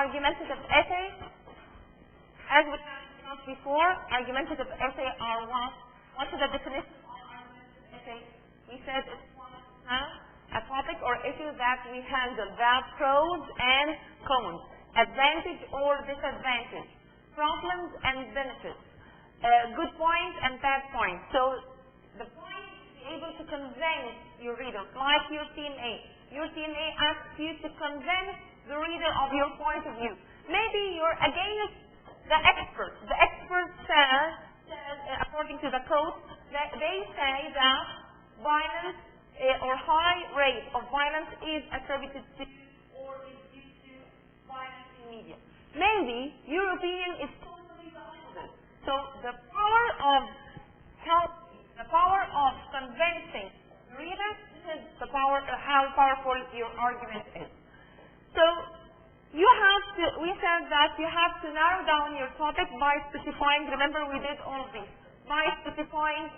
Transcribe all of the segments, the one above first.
argumentative essay, as we discussed before, argumentative essay are what? What is the definition of argumentative essay? We said it's a topic or issue that we handle, that pros and cons, advantage or disadvantage, problems and benefits, good points and bad points. So the point is to be able to convince your reader, like your team A. Your team A asks you to convince the reader of your point of view. Maybe you're against the expert. The expert says according to the code, they say that violence or high rate of violence is attributed to or is due to violence in media. Maybe your opinion is totally the opposite. So the power of convincing the reader is the power of how powerful your argument is. So we said that you have to narrow down your topic by specifying, remember we did all of this, by specifying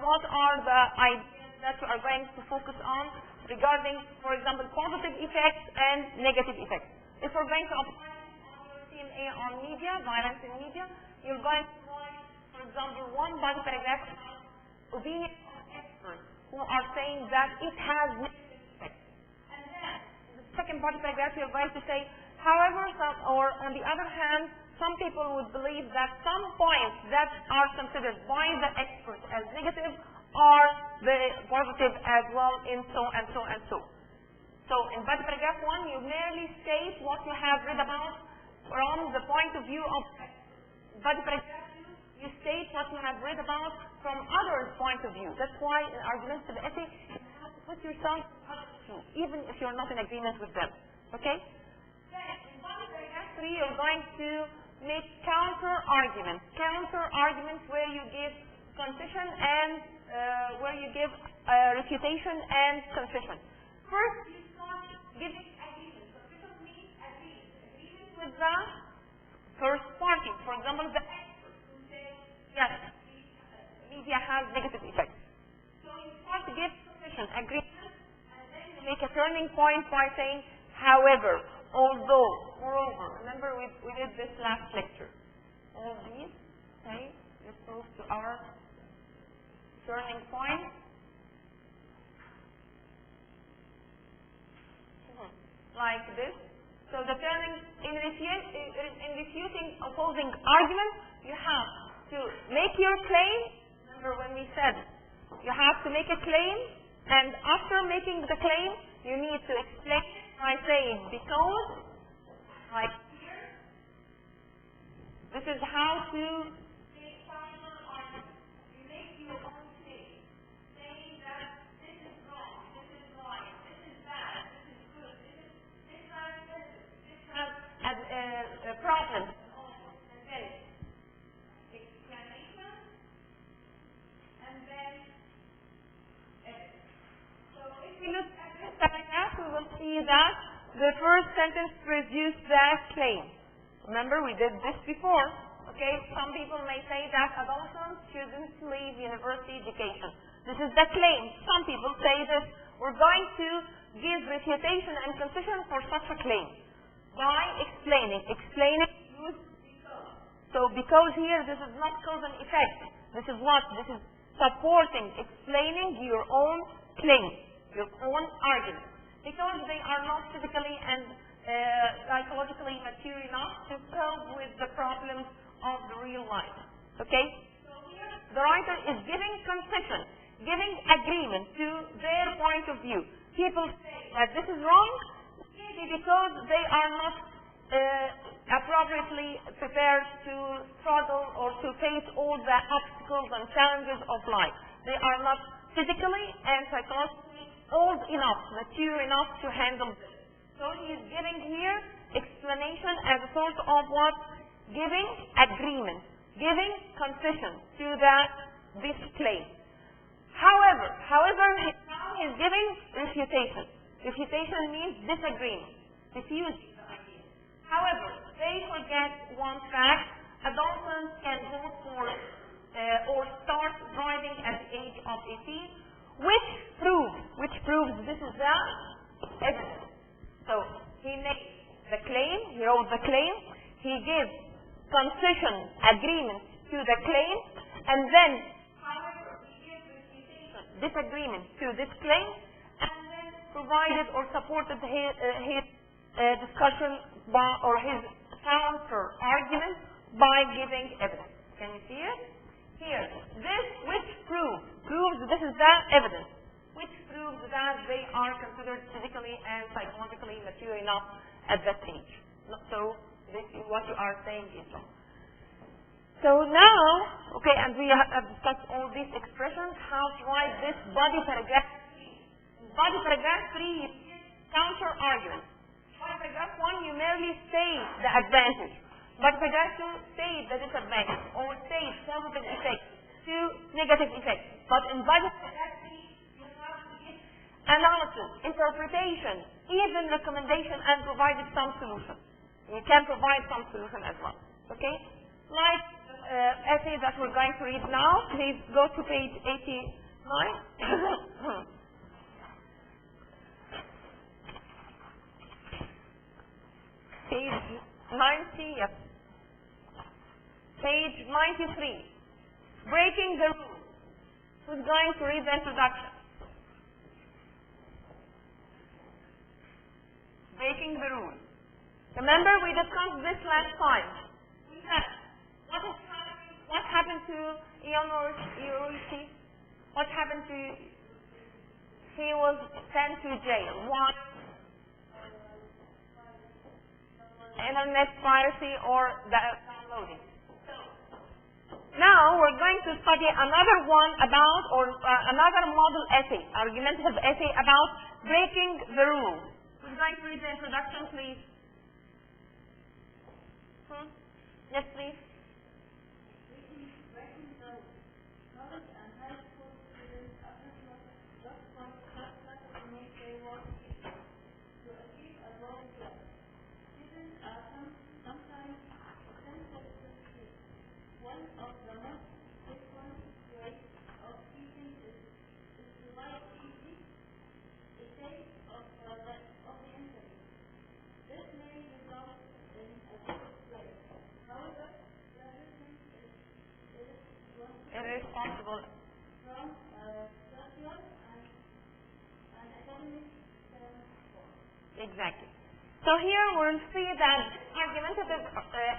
what are the ideas that you are going to focus on regarding, for example, positive effects and negative effects. If we're going to apply on your team A on media, violence in media, you're going to write, for example, one body paragraph about opinion of experts who are saying that it has negative effects. And then, in the second body paragraph, you're going to say, however, or on the other hand, some people would believe that some points that are considered by the experts as negative are the positive as well in so and so and so. So in body paragraph 1, you merely state what you have read about from the point of view of body paragraph 2, you state what you have read about from others' point of view. That's why in argumentative essay, you have to put yourself in others' shoes, even if you're not in agreement with them. Okay? Then in body paragraph 3, you're going to make counter-arguments. Counter-arguments where you give concession and where you give refutation and concession. First, you start giving agreement. Concession means agreement. Agreement with the first party. For example, the experts who say, yes, media has negative effects. So you start to give concession, agreement, and then you make a turning point by saying, however, although, moreover. Remember, we did this last lecture. All these, okay, let's move to our turning point. Like this. So the turning, in refuting opposing argument, you have to make your claim. Remember when we said you have to make a claim, and after making the claim, you need to explain by saying because, like here, this is how to make counter argument. You make your own claim, saying that this is wrong, this is right, this is bad, this is good, this has a problem, and then explanation, and then edit. So if we look at this paragraph, we will see that the first sentence produced that claim. Remember, we did this before. Okay, some people may say that adolescents shouldn't leave university education. This is the claim. Some people say this. We're going to give refutation and concession for such a claim by explaining. Explaining use because. So because here, this is not cause and effect. This is what? This is supporting, explaining your own claim, your own argument. Because they are not physically and psychologically mature enough to cope with the problems of the real life. Okay? So here, the writer is giving concession, giving agreement to their point of view. People say that this is wrong, maybe because they are not appropriately prepared to struggle or to face all the obstacles and challenges of life. They are not physically and psychologically old enough, mature enough to handle this. So he is giving here explanation as a sort of what? Giving agreement, giving concession to this claim. However, now he is giving refutation. Refutation means disagreement, refusing the idea. However, they forget one fact: adolescents can vote for or start driving at the age of 18, which proves this is the evidence. So he makes the claim, he wrote the concession agreement to the claim, and then disagreement to this claim, and then provided or supported his discussion or his counter argument by giving evidence. Can you see it? Here, this which proves this is the evidence, which proves that they are considered physically and psychologically mature enough at that age. So this is what you are saying is wrong. So now, okay, and we have discussed all these expressions, how to write this body paragraph 3. Body paragraph 3 is counter argument. Body paragraph 1, you merely say the advantage. Body paragraph 2, say the disadvantage, or say positive effects to negative effects. But in body paragraph 3, you have to give analysis, interpretation, even recommendation, and provided some solution. You can provide some solution as well. Okay? Like essay that we're going to read now, please go to page 89. Page 90, yes. Page 93. Breaking the rule. Who's going to read the introduction? Breaking the rule. Remember, we discussed this last time. We said, what happened to Ion? What happened to? He was sent to jail. Why? Internet piracy or the downloading. Now we're going to study another one about, or another model essay, argumentative essay about breaking the rule. Would you like to read the introduction, please? Yes, please. Irresponsible. From social and academic standpoint. Exactly. So here we'll see that argumentative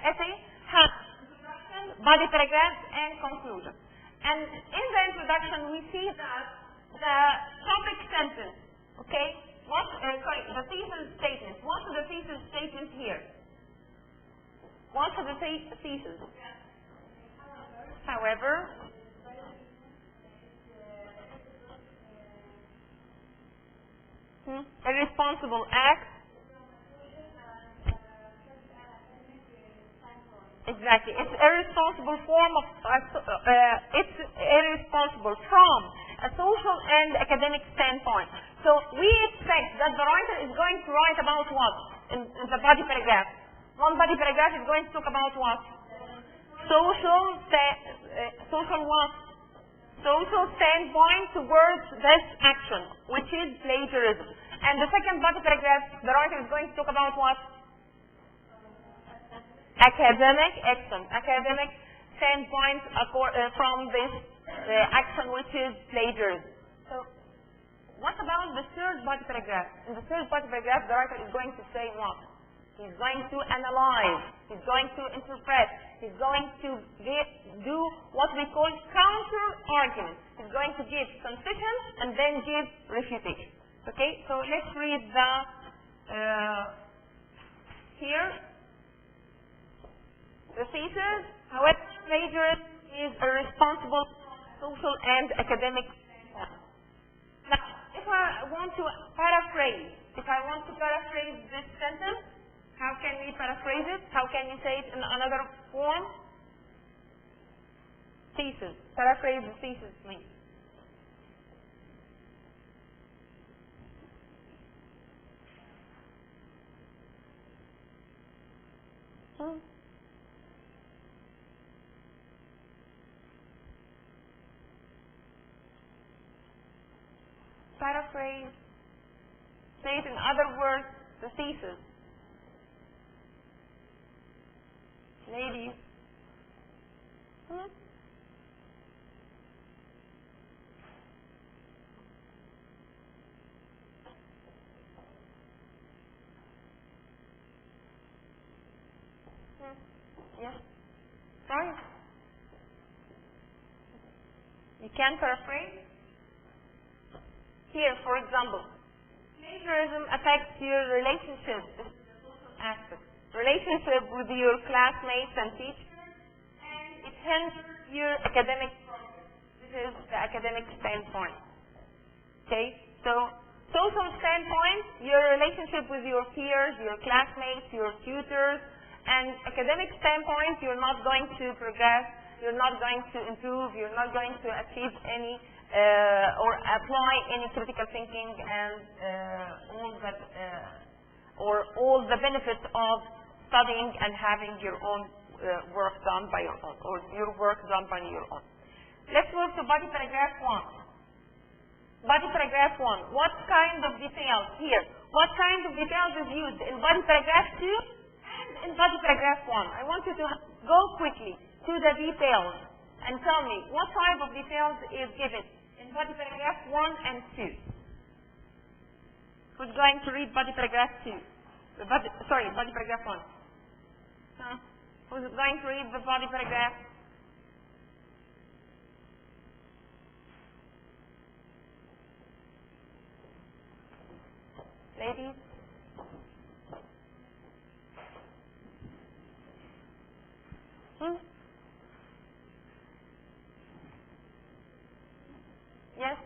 essay has introduction, body paragraph, and conclusion. And in the introduction we see that the topic sentence, okay, the thesis statement. What are the thesis statements here? What are the thesis? However, irresponsible act. Exactly. It's irresponsible form of. It's irresponsible from a social and academic standpoint. So we expect that the writer is going to write about what in the body paragraph. One body paragraph is going to talk about what? Social what? Social standpoint towards this action, which is plagiarism. And the second body paragraph, the writer is going to talk about what? Academic action. Academic standpoint from this action, which is plagiarism. So, what about the third body paragraph? In the third body paragraph, the writer is going to say what? He's going to analyze. He's going to interpret. He's going to do what we call counter argument. He's going to give concession and then give refutation. Okay, so let's read the here. The thesis, however, plagiarism is a responsible social and academic standpoint. Now, if I want to paraphrase this sentence, how can we paraphrase it? How can you say it in another form? Thesis. Paraphrase the thesis, please. Paraphrase. Say it in other words, the thesis. Ladies. Yes. Sorry. You can paraphrase? Here, for example, plagiarism affects your relationship aspect. Relationship with your classmates and teachers, and it hinders your academic progress. This is the academic standpoint. Okay? So, social standpoint, your relationship with your peers, your classmates, your tutors, and academic standpoint, you're not going to progress, you're not going to improve, you're not going to achieve any or apply any critical thinking and all the benefits of studying and having your own work done by your own, or your work done by your own. Let's move to body paragraph 1. Body paragraph 1. What kind of details here? What kind of details is used in body paragraph 2 and in body paragraph 1? I want you to go quickly to the details and tell me what type of details is given in body paragraph 1 and 2. Who's going to read body paragraph 2? Body paragraph 1. Who's going to read the body paragraph? Ladies? Yes?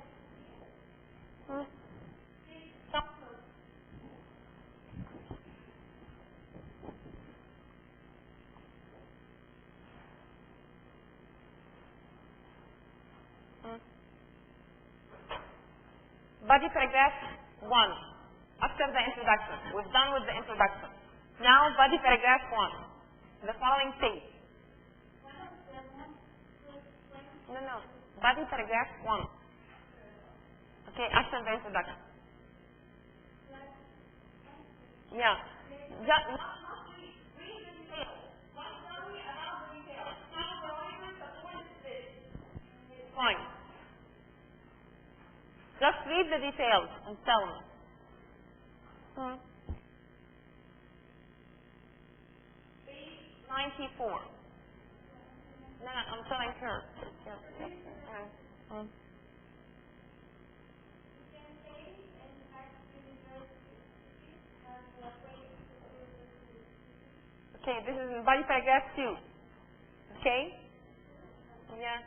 Body paragraph 1, after the introduction. We're done with the introduction. Now, body paragraph 1, the following thing. No. Body paragraph 1. Okay, after the introduction. Yeah. Just read the details. Tell me about the details. How the writer supports this. Fine. Just read the details and tell me. Page 94. No, I'm telling her. Yes. Okay, this is in body paragraph 2. Okay? Yeah.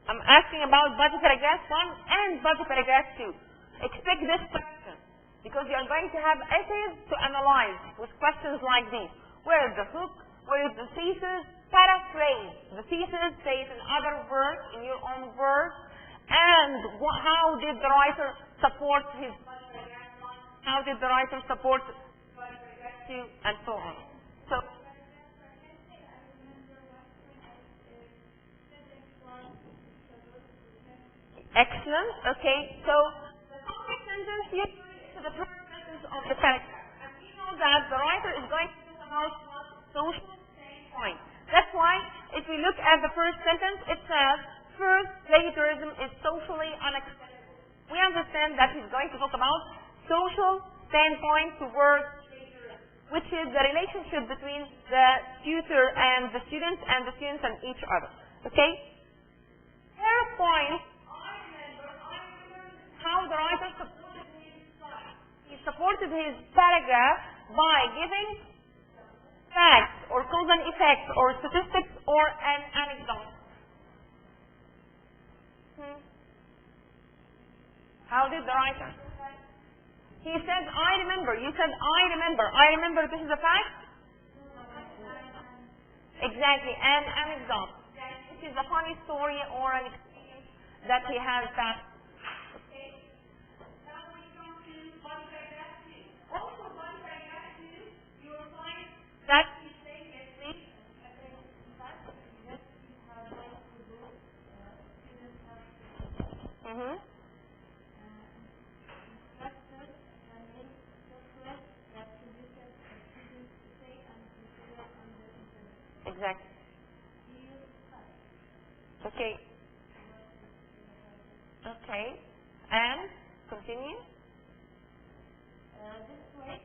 I'm asking about body paragraph 1 and body paragraph 2. Expect this question, because you are going to have essays to analyze with questions like these. Where is the hook? Where is the thesis? Paraphrase. The thesis says in other words, in your own words, and how did the writer support his body paragraph 1? How did the writer support body paragraph 2? And so on. So, excellent. Okay, so the topic sentence usually is the first sentence of the paragraph. And we know that the writer is going to talk about social standpoint. That's why if we look at the first sentence, it says, first, plagiarism is socially unacceptable. We understand that he's going to talk about social standpoint towards plagiarism, which is the relationship between the tutor and the students and each other. Okay? Her point, I remember how the writer supported his study. He supported his paragraph by giving facts or cause and effect or statistics or an anecdote. How did the writer? He said, I remember. You said, I remember. I remember this is a fact? Exactly. An anecdote. This is a funny story or an experience that he has that. Okay. Now we come to body paragraph 2. Also body paragraph 2, you will find that he's saying at least Okay. Okay. And continue. This way.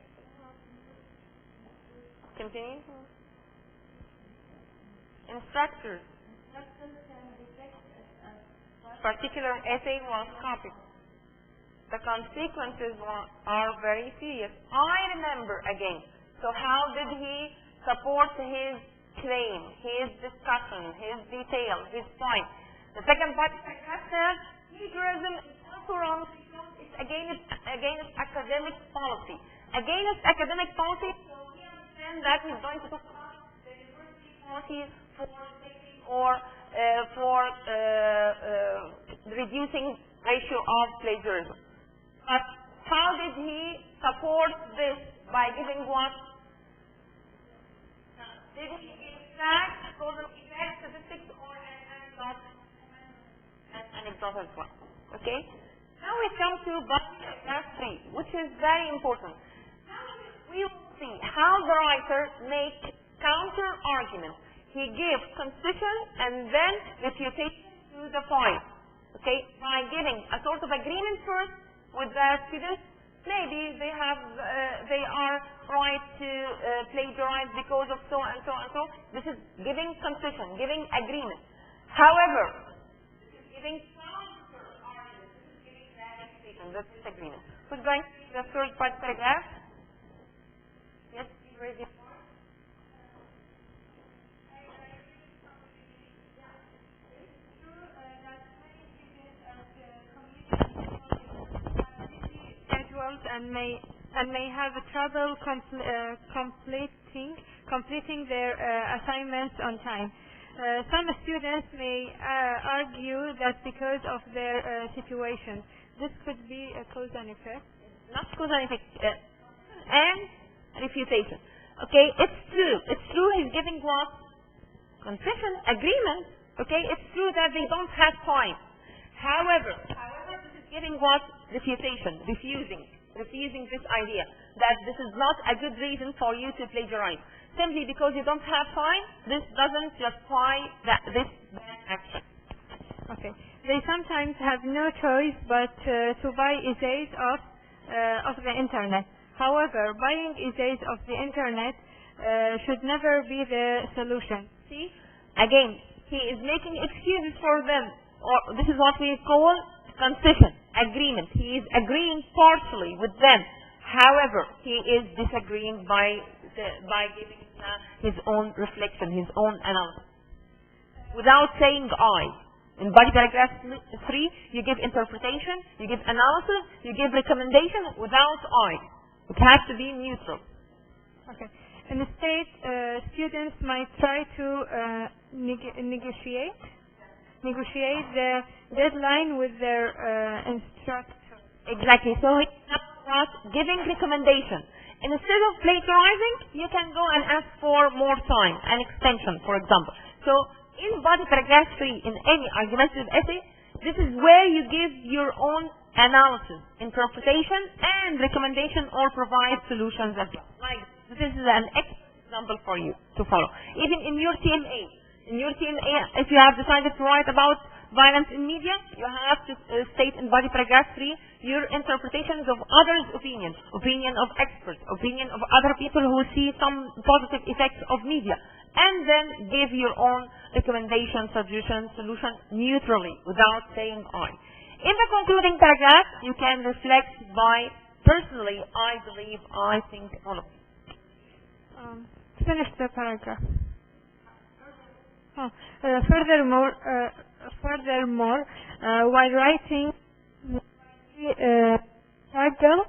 Continue. Instructors. Particular essay was copied. The consequences are very serious. I remember again. So how did he support his claim, his discussion, his detail, his point? The second part says plagiarism is also wrong because it's against academic policy. Against academic policy, so we understand that he's going to talk about the university policy for saving or for reducing ratio of plagiarism. But how did he support this? By giving what? Did he give facts, cause and effect, statistics, or an anecdote as well? Okay? Now we come to paragraph 3, which is very important. Now we will see how the writer makes counter arguments. He gives concession and then refutation to the point. Okay? By giving a sort of agreement first with the students, maybe they are right to plagiarize because of so and so and so. This is giving concession, giving agreement. However, this is giving counter argument. This is giving refutation, the disagreement. Who's going to the third part paragraph? Yes, raise your hand. And may have trouble completing their assignments on time. Some students may argue that because of their situation, this could be a cause and effect. Not cause and effect, and refutation. Okay, it's true. It's true. He's giving what? Concession, agreement. Okay, it's true that they don't have time. However, this is giving what? Refutation, refusing this idea that this is not a good reason for you to plagiarize. Simply because you don't have time, this doesn't justify this bad action. Okay. They sometimes have no choice but to buy essays of the internet. However, buying essays of the internet should never be the solution. See? Again, he is making excuses for them. Or this is what we call concession, agreement. He is agreeing partially with them. However, he is disagreeing by giving his own reflection, his own analysis. Without saying I. In body paragraph 3, you give interpretation, you give analysis, you give recommendation without I. It has to be neutral. Okay. Instead, students might try to negotiate the deadline with their instructor. Exactly. So it's not giving recommendation. Instead of plagiarizing, you can go and ask for more time, an extension, for example. So in body paragraph 3, in any argumentative essay, this is where you give your own analysis, interpretation, and recommendation, or provide solutions as well. Like this is an example for you to follow. Even in your TMA. In your TMA, if you have decided to write about violence in media, you have to state in body paragraph 3 your interpretations of others' opinion of experts, opinion of other people who see some positive effects of media, and then give your own recommendation, solution neutrally, without saying I. In the concluding paragraph, you can reflect by personally, I believe, I think, all of it. Finish the paragraph. Furthermore, while writing, struggle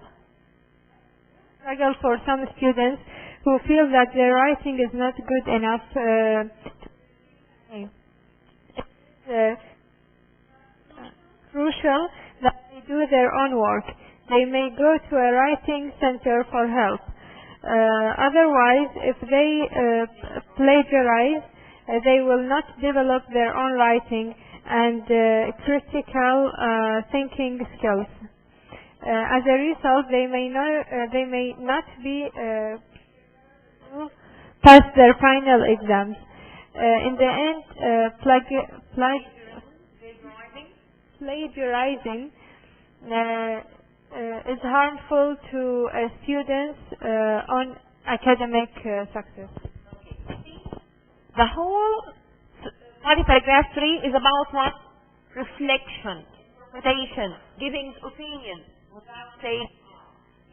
for some students who feel that their writing is not good enough. It's crucial that they do their own work. They may go to a writing center for help. Otherwise, if they plagiarize, they will not develop their own writing and critical thinking skills. As a result, they may not be pass their final exams. In the end, plagiarizing is harmful to students on academic success. The whole body paragraph 3 is about what? Reflection, interpretation, giving opinion without saying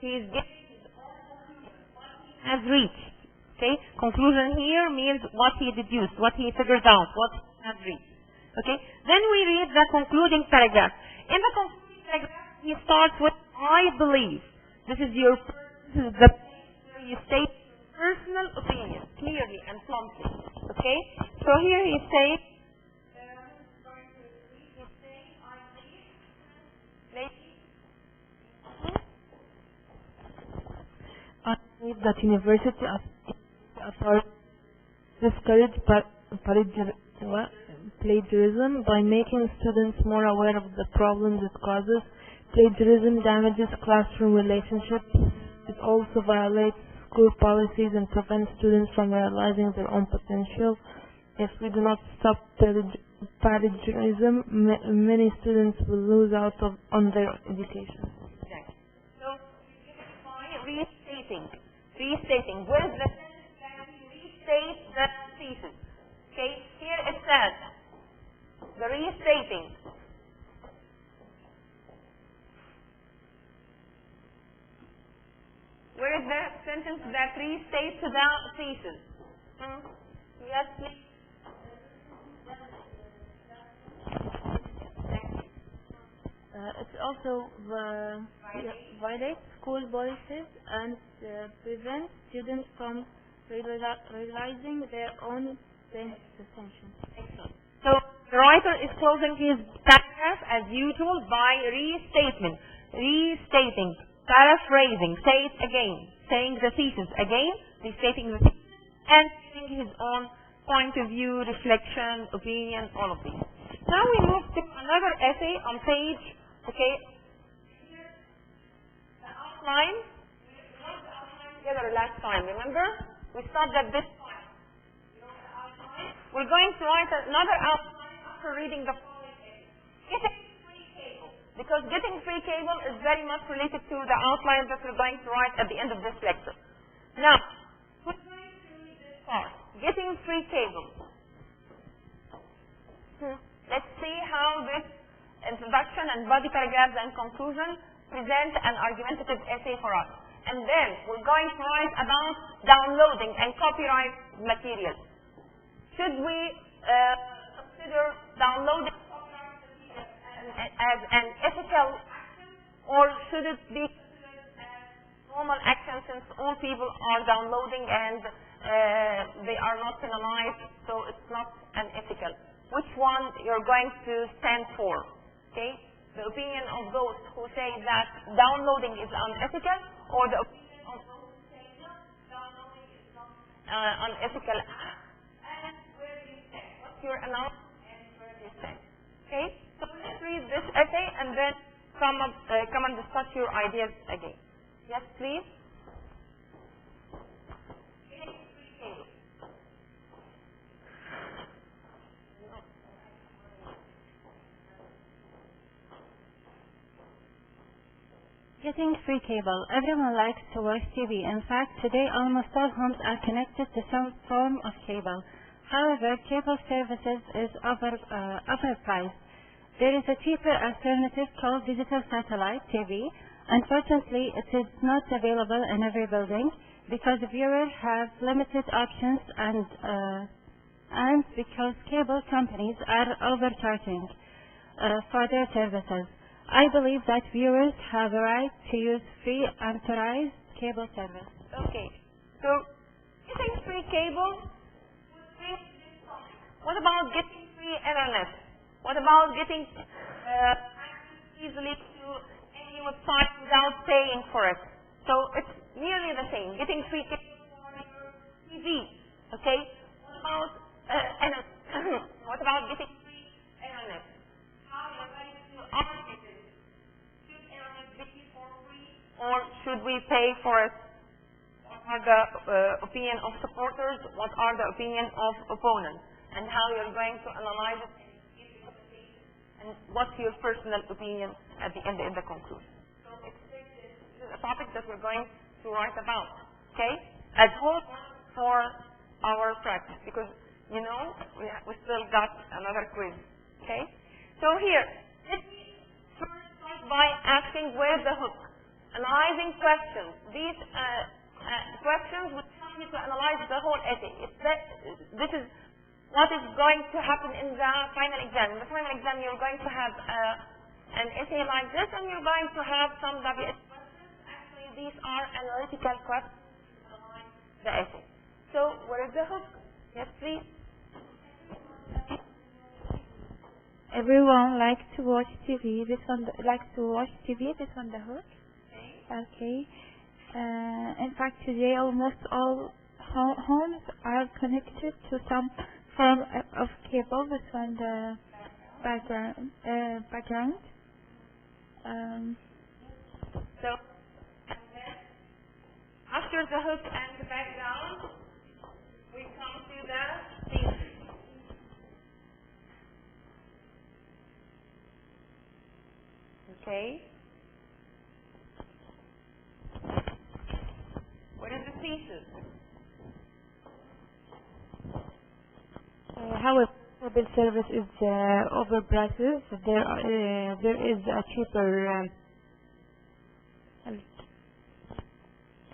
he is giving his own opinion, what he has reached. Okay? Conclusion here means what he deduced, what he figured out, what he has reached. Okay? Then we read the concluding paragraph. In the concluding paragraph, he starts with I believe. This is the place where you state personal opinion clearly and promptly. Okay? So here he says I believe that university authorities discourage plagiarism by making students more aware of the problems it causes. Plagiarism damages classroom relationships. It also violates school policies and prevents students from realizing their own potential. If we do not stop plagiarism, many students will lose out on their education. Exactly. So, restating. Where is the sentence that restate the thesis? Okay, here it says, the restating. Where is the sentence that restates the thesis? Yes, please. It also violates school policies and prevents students from realizing their own potential. Excellent. So the writer is closing his paragraph as usual by restating, paraphrasing, say it again, saying the thesis again, restating the thesis, and giving his own point of view, reflection, opinion, all of these. Now we move to another essay on page, okay, the outline. We wrote the outline together last time, remember? We stopped at this point. We're going to write another outline after reading the following essay. Getting free cable. Because getting free cable is very much related to the outline that we're going to write at the end of this lecture. Now, we're going to read this part. Getting free cable. Let's see how this introduction and body paragraphs and conclusion present an argumentative essay for us. And then we're going to write about downloading and copyright material. Should we consider downloading copyright material as an ethical action, or should it be considered as normal action since all people are downloading and they are not penalized, so it's not an ethical? Which one you're going to stand for? Okay? The opinion of those who say that downloading is unethical, or the opinion of those who say no, downloading is not unethical. And where do you stand? What's your announcement and where do you stand? Okay? So let's read this essay and then come and discuss your ideas again. Yes, please. Getting free cable. Everyone likes to watch TV. In fact, today almost all homes are connected to some form of cable. However, cable services is overpriced. There is a cheaper alternative called digital satellite TV. Unfortunately, it is not available in every building because viewers have limited options and because cable companies are overcharging for their services. I believe that viewers have a right to use free authorized cable service. Okay. So, getting free cable, what about getting free internet? What about getting access easily to any website without paying for it? So, it's nearly the same. Getting free cable for your TV. Okay? What about getting free internet? How are you going to operate it? Or should we pay for it? What are the opinion of supporters? What are the opinion of opponents? And how you're going to analyze it and what's your personal opinion at the end in the conclusion. So this is a topic that we're going to write about, okay, as hope for our practice, because you know we still got another quiz, okay. So here, let's first start by asking where's the hook, analyzing questions. These questions would help you to analyze the whole essay. This is what is going to happen in the final exam. In the final exam, you're going to have an essay like this, and you're going to have some WS questions. Actually, these are analytical questions to analyze the essay. So, where is the hook? Yes, please. Everyone likes to watch TV. This one likes to watch TV. This one the hook. Okay. In fact, today almost all homes are connected to some form of cable. This one the background. So after the hook and the background, we come to the thesis. Okay. What is the thesis? How a mobile service is overpriced. There is a cheaper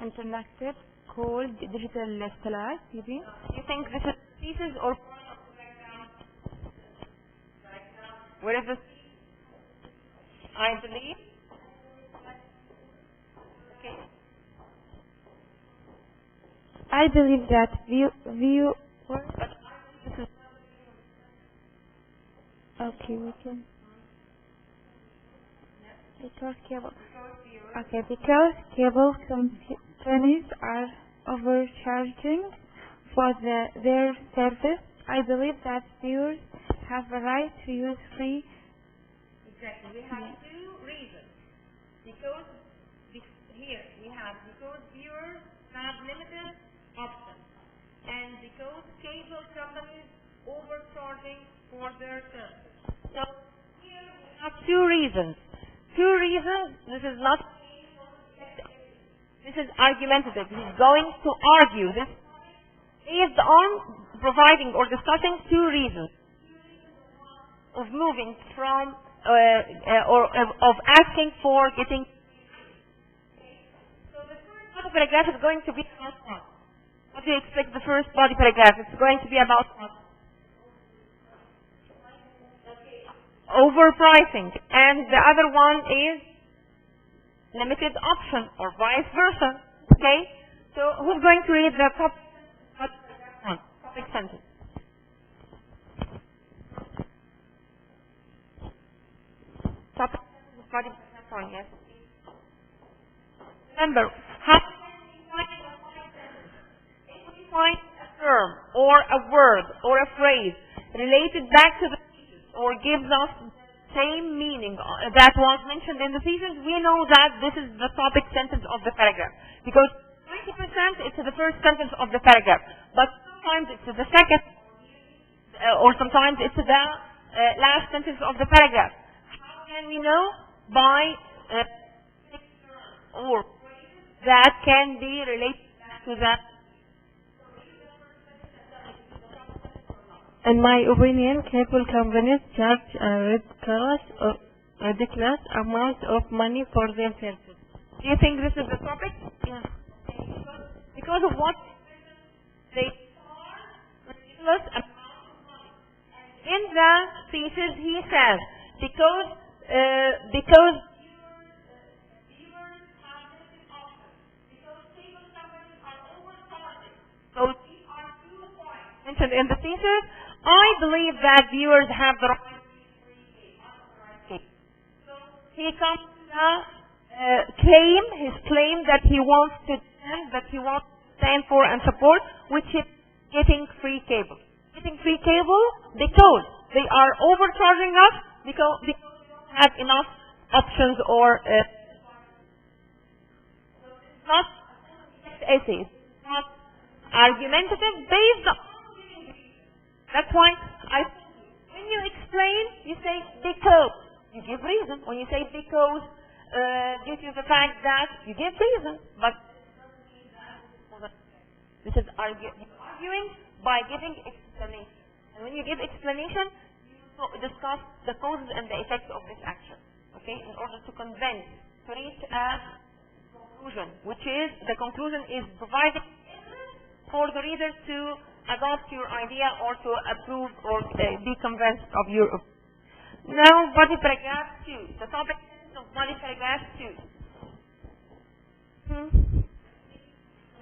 alternative called digital satellite TV. You think this is thesis or what is this? I believe. Okay. I believe that view. Okay, we can. Because cable. Okay, because cable companies are overcharging for their service, I believe that viewers have a right to use free. Exactly. We have two reasons. Because here we have because viewers have limited options, and because cable companies overcharging for their service. So here we have two reasons. Two reasons. This is not. This is argumentative. He's going to argue this based on providing or discussing two reasons of moving from of asking for getting. So the first body paragraph is going to be about what? What do you expect the first body paragraph? It's going to be about what? Overpricing, and the other one is limited option, or vice versa. Okay? So who's going to read the topic sentence? Topic body paragraph, yes. Remember, how if we find a term or a word or a phrase related back to the or gives us same meaning that was mentioned in the thesis, we know that this is the topic sentence of the paragraph. Because 20% it's the first sentence of the paragraph, but sometimes it's the second, or sometimes it's the last sentence of the paragraph. How can we know? By or that can be related to that. In my opinion, cable companies charge a ridiculous amount of money for their services. Do you think this is the topic? Yeah. Because of what? They charge ridiculous amount of money. In the thesis, he says because viewers have limited options, because cable companies are overcharging. So these are 2 points mentioned in the thesis. I believe that viewers have the right to free. So he comes to the his claim that he wants to defend, that he wants to stand for and support, which is getting free cable. Getting free cable because they are overcharging us because we don't have enough options or it's not essay. It's not argumentative based on. That's why when you explain, you say say because, you give reason. When you say because, due to the fact that, you give reason. But this is arguing by giving explanation. And when you give explanation, you discuss the causes and the effects of this action. Okay, in order to convince, to reach a conclusion, which is, the conclusion is providing for the reader to adopt your idea or to approve or be convinced of your opinion. Now, body paragraph 2. The topic of body paragraph 2.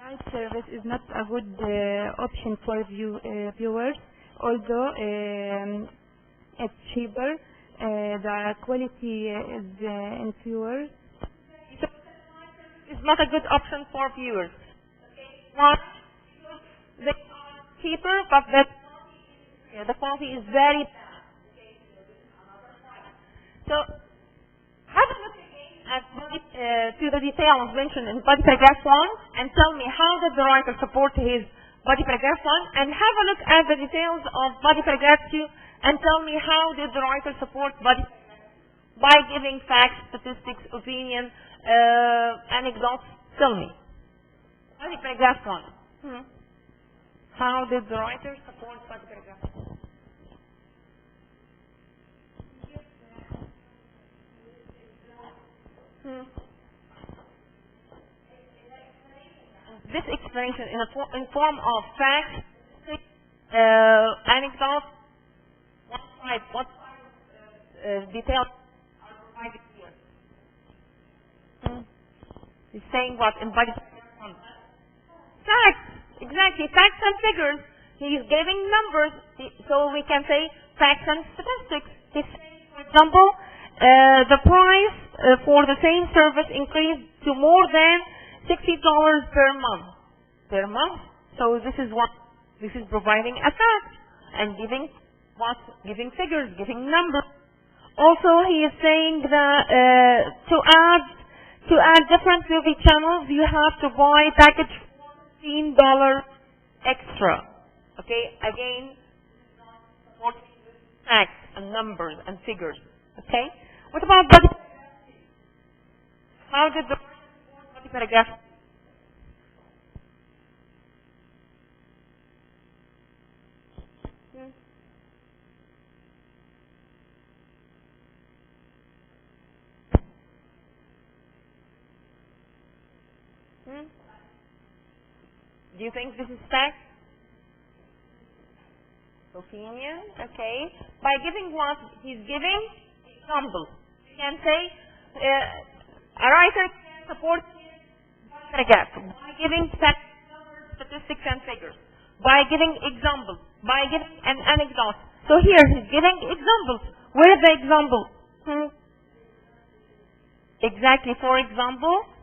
Live service is not a good option for viewers, although it's cheaper. The quality is inferior. It's not a good option for viewers. One, they are cheaper, but the quality is very bad. So, have a look at to the details mentioned in body paragraph 1 and tell me how did the writer support his body paragraph 1, and have a look at the details of body paragraph 2 and tell me how did the writer support body by giving facts, statistics, opinion, anecdotes. Tell me. Body paragraph 1. How did the writer support body paragraph 1? This explanation in form of facts, anecdotes, what details are provided here? He's saying what in body facts, exactly, facts and figures. He's giving numbers, so we can say facts and statistics. He's saying, for example, the price for the same service increased to more than $60 per month. Per month. So this is what, this is providing a fact and giving what? Giving figures, giving numbers. Also, he is saying that to add different movie channels, you have to buy package $15 extra. Okay, again, facts and numbers and figures. Okay, what about body? How did the body paragraph? Do you think this is fact? Opinion, okay. By giving what? He's giving examples. You can say, a writer can support paragraph by giving facts, statistics and figures, by giving examples, by giving an anecdote. So here he's giving examples. Where is the example? Exactly, for example,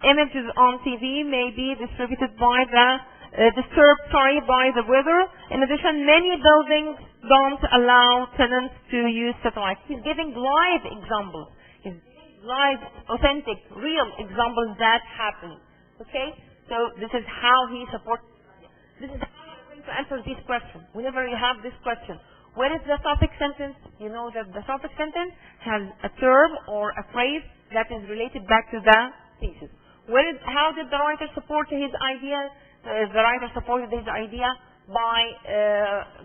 images on TV may be distributed by by the weather. In addition, many buildings don't allow tenants to use satellite. He's giving live examples. He's giving live, authentic, real examples that happen. Okay? So this is how he supports. This is how you're going to answer this question. Whenever you have this question, where is the topic sentence? You know that the topic sentence has a term or a phrase that is related back to the thesis. How did the writer support his idea? The writer supported his idea by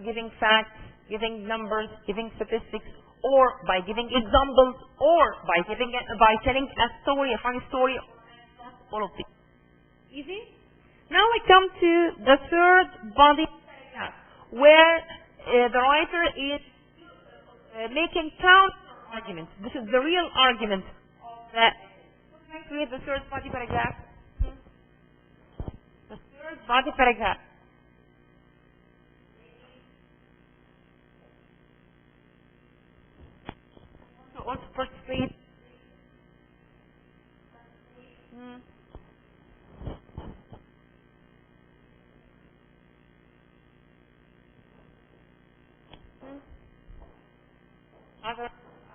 giving facts, giving numbers, giving statistics, or by giving examples, or by telling a story, a funny story, all of these. Easy? Now we come to the third body where the writer is making counter arguments. This is the real argument that create the third body paragraph. The third body paragraph. So what's persuade? Other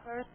first.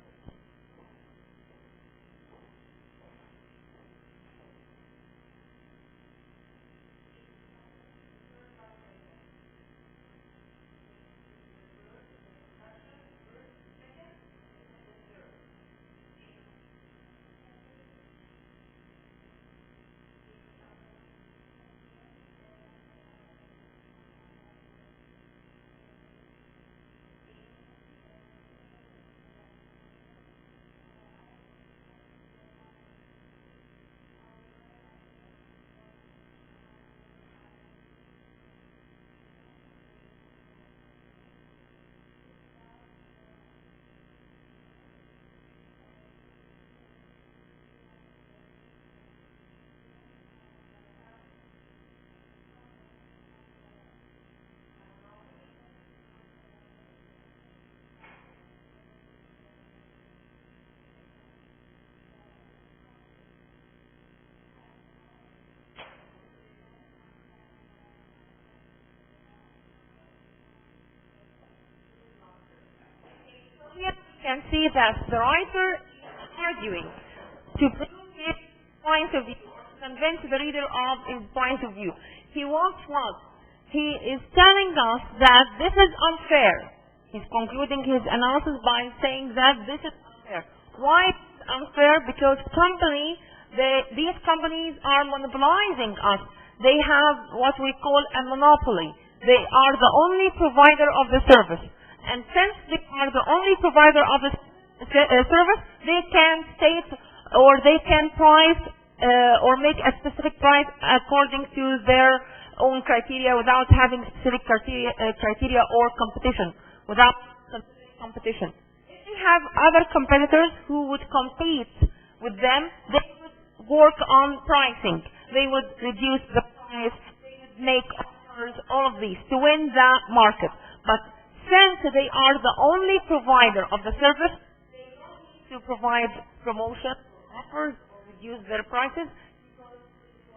can see that the writer is arguing to prove his point of view, convince the reader of his point of view. He wants what? He is telling us that this is unfair. He's concluding his analysis by saying that this is unfair. Why is it unfair? Because these companies are monopolizing us. They have what we call a monopoly. They are the only provider of the service. And since they are the only provider of the service, they can state or they can price or make a specific price according to their own criteria without having specific criteria or competition, without competition. If we have other competitors who would compete with them, they would work on pricing. They would reduce the price, they would make offers, all of these to win the market. But since they are the only provider of the service, they don't need to provide promotion offers or reduce their prices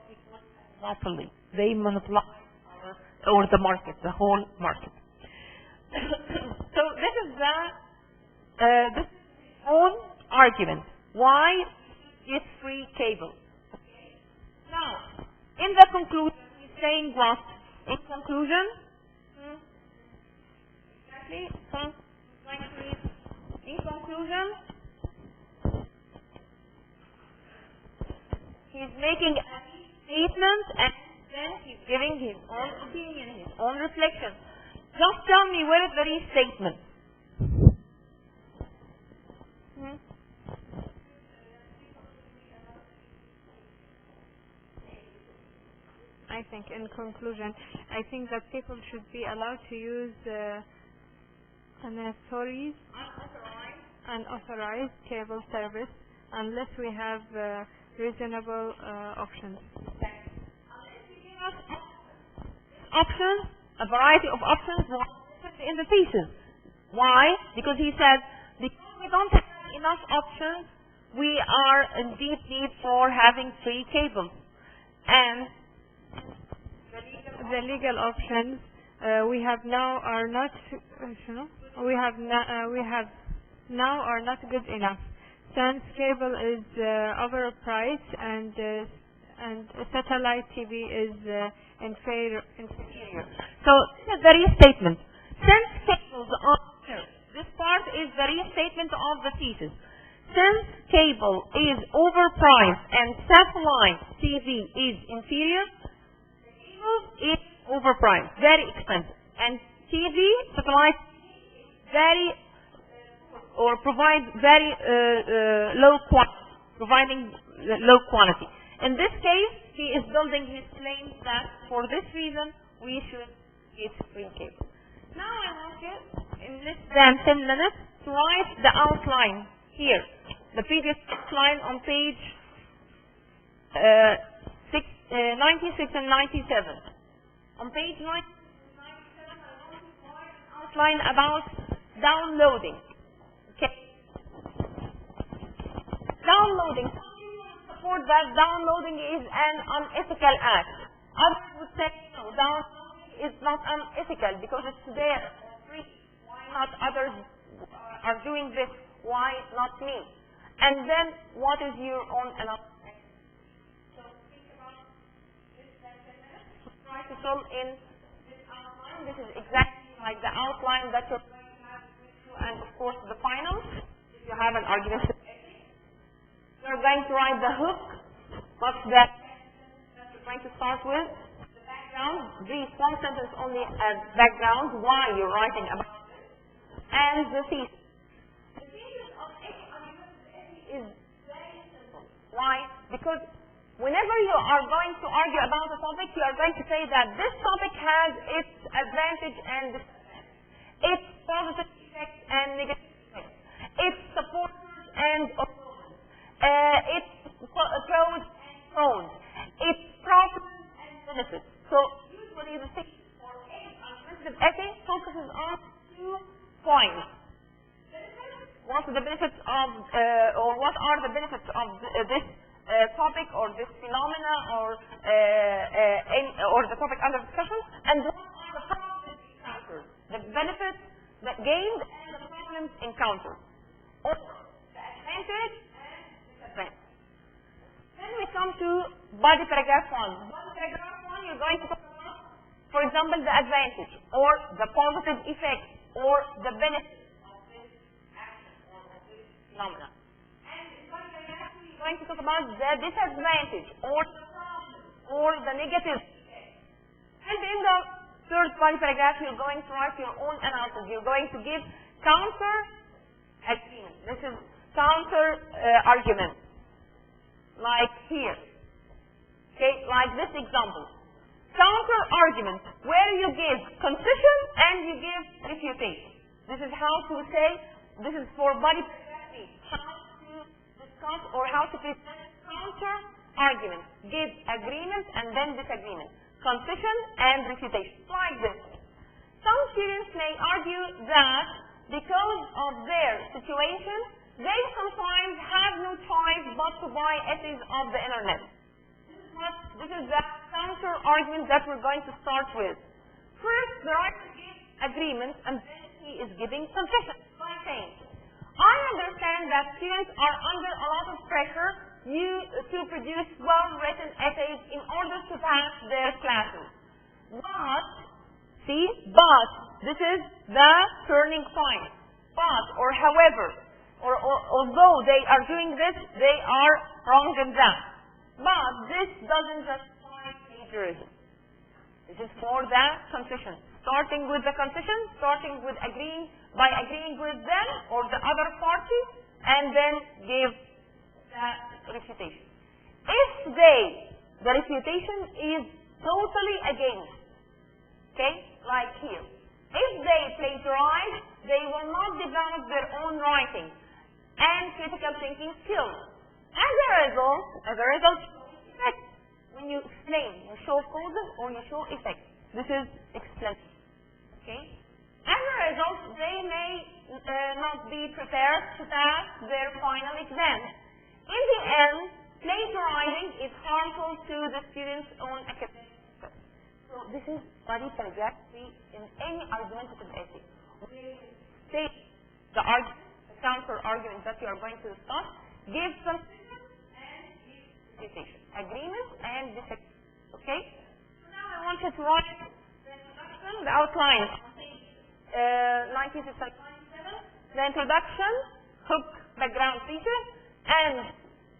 because monopoly. They monopolize or the market, the whole market. So this is this own argument. Why it's free cable? Now, in the conclusion, he's saying what? In conclusion, in conclusion, he's making a statement and then he's giving his own opinion, his own reflection. Just tell me where is the restatement? I think in conclusion, I think that people should be allowed to use unauthorized cable service unless we have reasonable options. Options, a variety of options in the thesis. Why? Because he said, because we don't have enough options, we are in deep need for having free cables. And the legal options we have now are not are not good enough. Since cable is overpriced and satellite TV is inferior. So this is the restatement. Since cables are this part is the restatement of the thesis. Since cable is overpriced and satellite TV is inferior, cable is overpriced, very expensive, and satellite provides very low quality, providing low quality. In this case, he is building his claim that for this reason we should get free cable. Now I want you, in less than 10 minutes, to write the outline here. The previous outline on page 96 and 97. On page 96 and 97, I want you to write an outline about downloading. Okay. Downloading. Support that downloading is an unethical act. Others would say, no, downloading is not unethical because it's there, free. Why not others are doing this? Why not me? And then, what is your own analysis? So think about this 10 minutes. Try to fill in this outline. This is exactly like the outline that you're going to have, and of course the finals. If you have an argument, you're going to write the hook. What's that you're going to start with? The background. Brief one sentence only as background. Why you're writing about this, and the thesis. The thesis of any argument is very simple. Why? Because whenever you are going to argue about a topic, you are going to say that this topic has its advantage and disadvantage, its positive effects and negative effects, its supporters and opposers, its pros and cons, its problems and benefits. So usually the thing for any argumentative essay focuses on 2 points. What are the benefits of, what are the benefits of this topic or this phenomena or the topic under discussion, and what are the problems encountered, the benefits that gained and the problems encountered. or the advantage and disadvantage. Then we come to body paragraph 1. Body paragraph 1, you're going to talk about, for example, the advantage or the positive effect or the benefit of this action or of this phenomenon. And in body paragraph 2, you're going to talk about the disadvantage or the problem or the negative effect. And in the third body paragraph, you're going to write your own analysis. You're going to give counter agreement. This is counter argument. Like here. Okay, like this example. Counter argument, where you give concession and you give refutation. This is how to say, this is for body paragraph 3, how to discuss or how to present counter argument. Give agreement and then disagreement. Concession and refutation. Like this. Some students may argue that because of their situation, they sometimes have no choice but to buy essays of the internet. This is the counter argument that we're going to start with. First, the writer gives agreement and then he is giving concession by saying, I understand that students are under a lot of pressure to produce well-written essays in order to pass their classes. But, this is the turning point. But, or however, or although they are doing this, they are wrong in that. But this doesn't justify plagiarism. This is for the concession. Starting with the concession, starting with agreeing with them or the other party, and then give the refutation. If the refutation is totally against, okay, like here. If they plagiarize, they will not develop their own writing and critical thinking skills. As a result, effect. When you explain, you show causes or you show effects. This is explanation. Okay? As a result, they may not be prepared to pass their final exam. In the end, plagiarizing is harmful to the student's own academic success. So this is body paragraph 3 in any argumentative essay. We state the counter argument that you are going to discuss, give concession and give refutation. Agreement and disagreement. Okay? Now I want you to write the introduction, the outline. 19 to 27. The introduction, hook, background features, and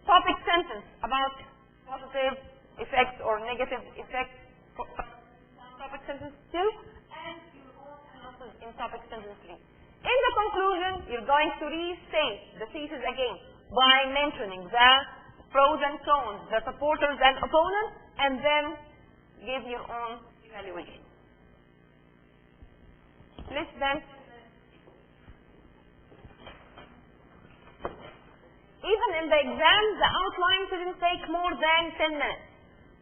topic sentence about positive effects or negative effects. Topic sentence 2, and your own analysis in topic sentence 3. In the conclusion, you're going to restate the thesis again by mentioning the pros and cons, the supporters and opponents, and then give your own evaluation. List them. Even in the exam, the outline shouldn't take more than 10 minutes.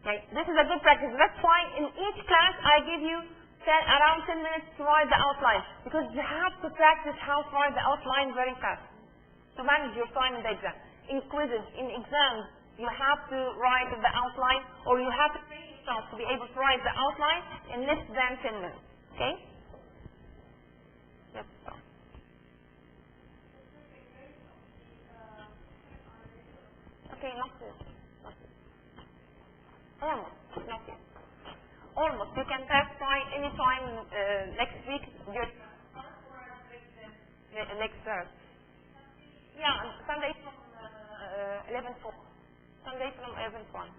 Okay? This is a good practice. That's why in each class I give you around 10 minutes to write the outline. Because you have to practice how to write the outline very fast to manage your time in the exam. In quizzes, in exams, you have to write the outline or you have to train yourself to be able to write the outline in less than 10 minutes. Okay? Let's start. Okay, not this. Almost, not yet. Almost. You can pass by any time next week. Next yeah, Sunday from 11:4. Sunday from 11:1.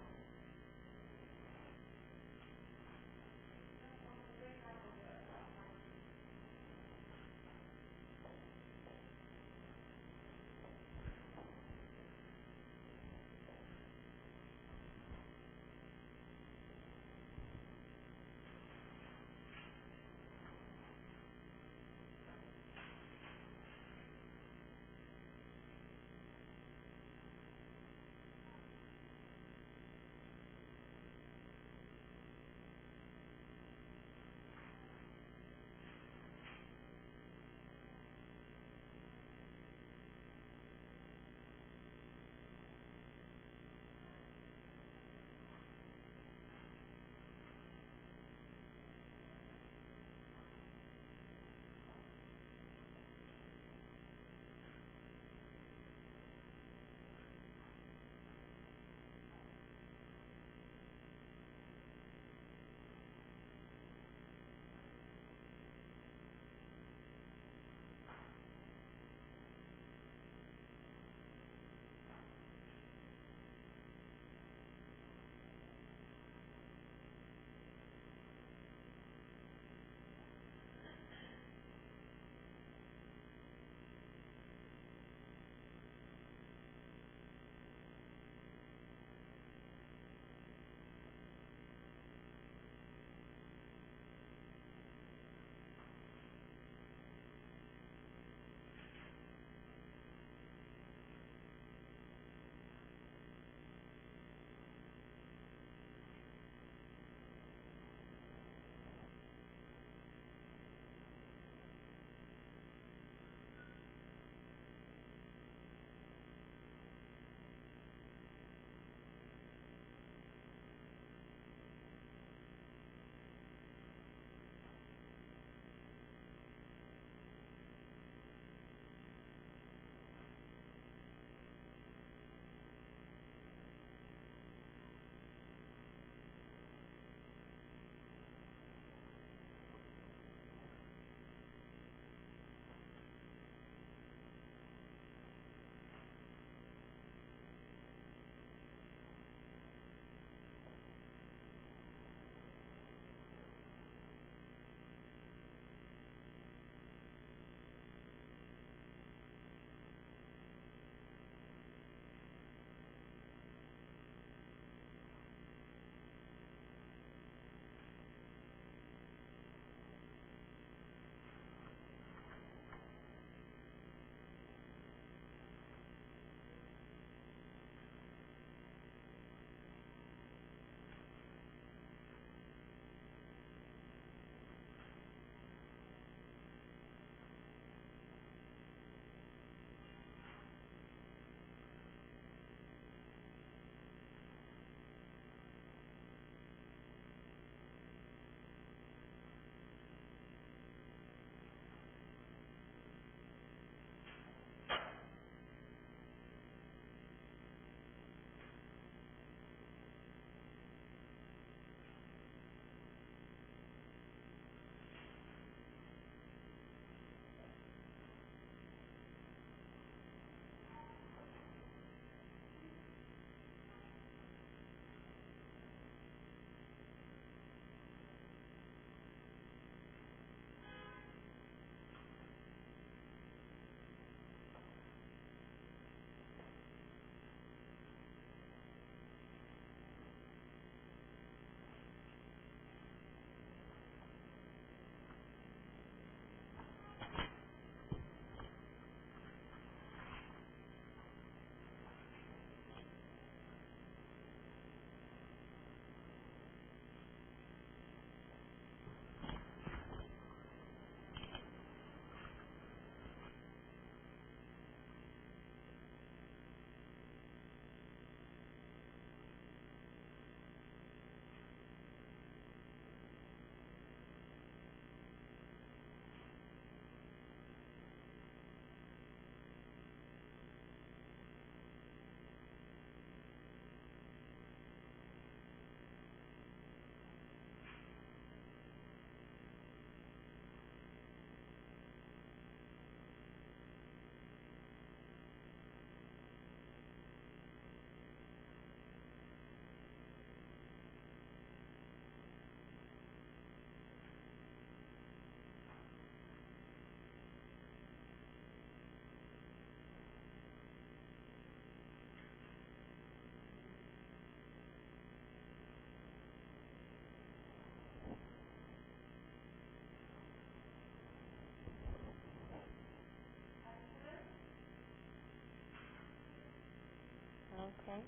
Okay.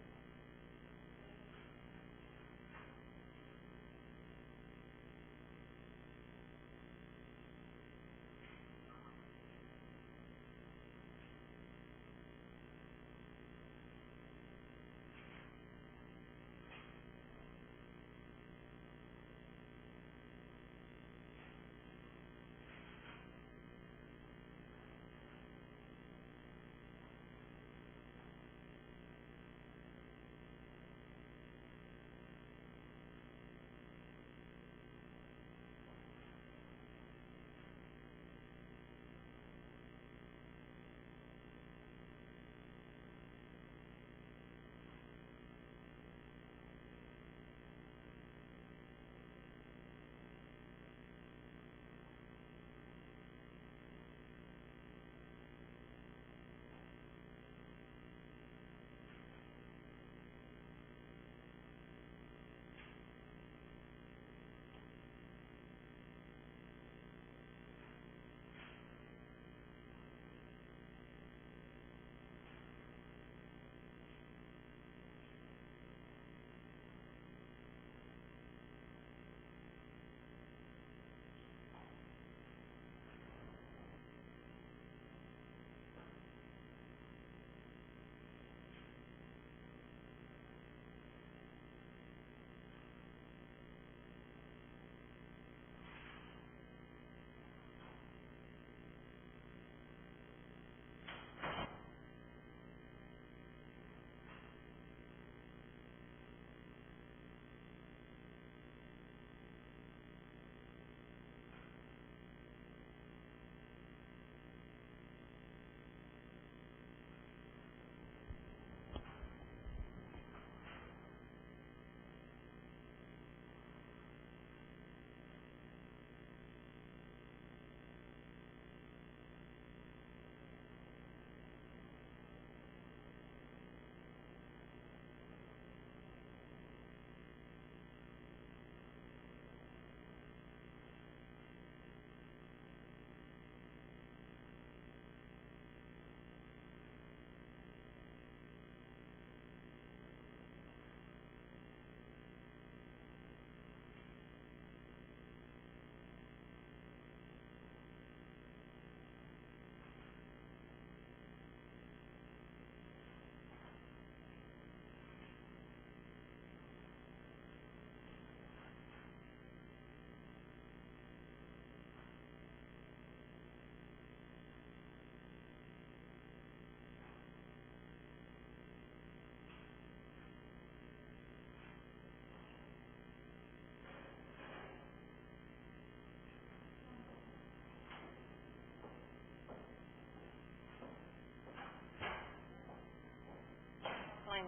Fine.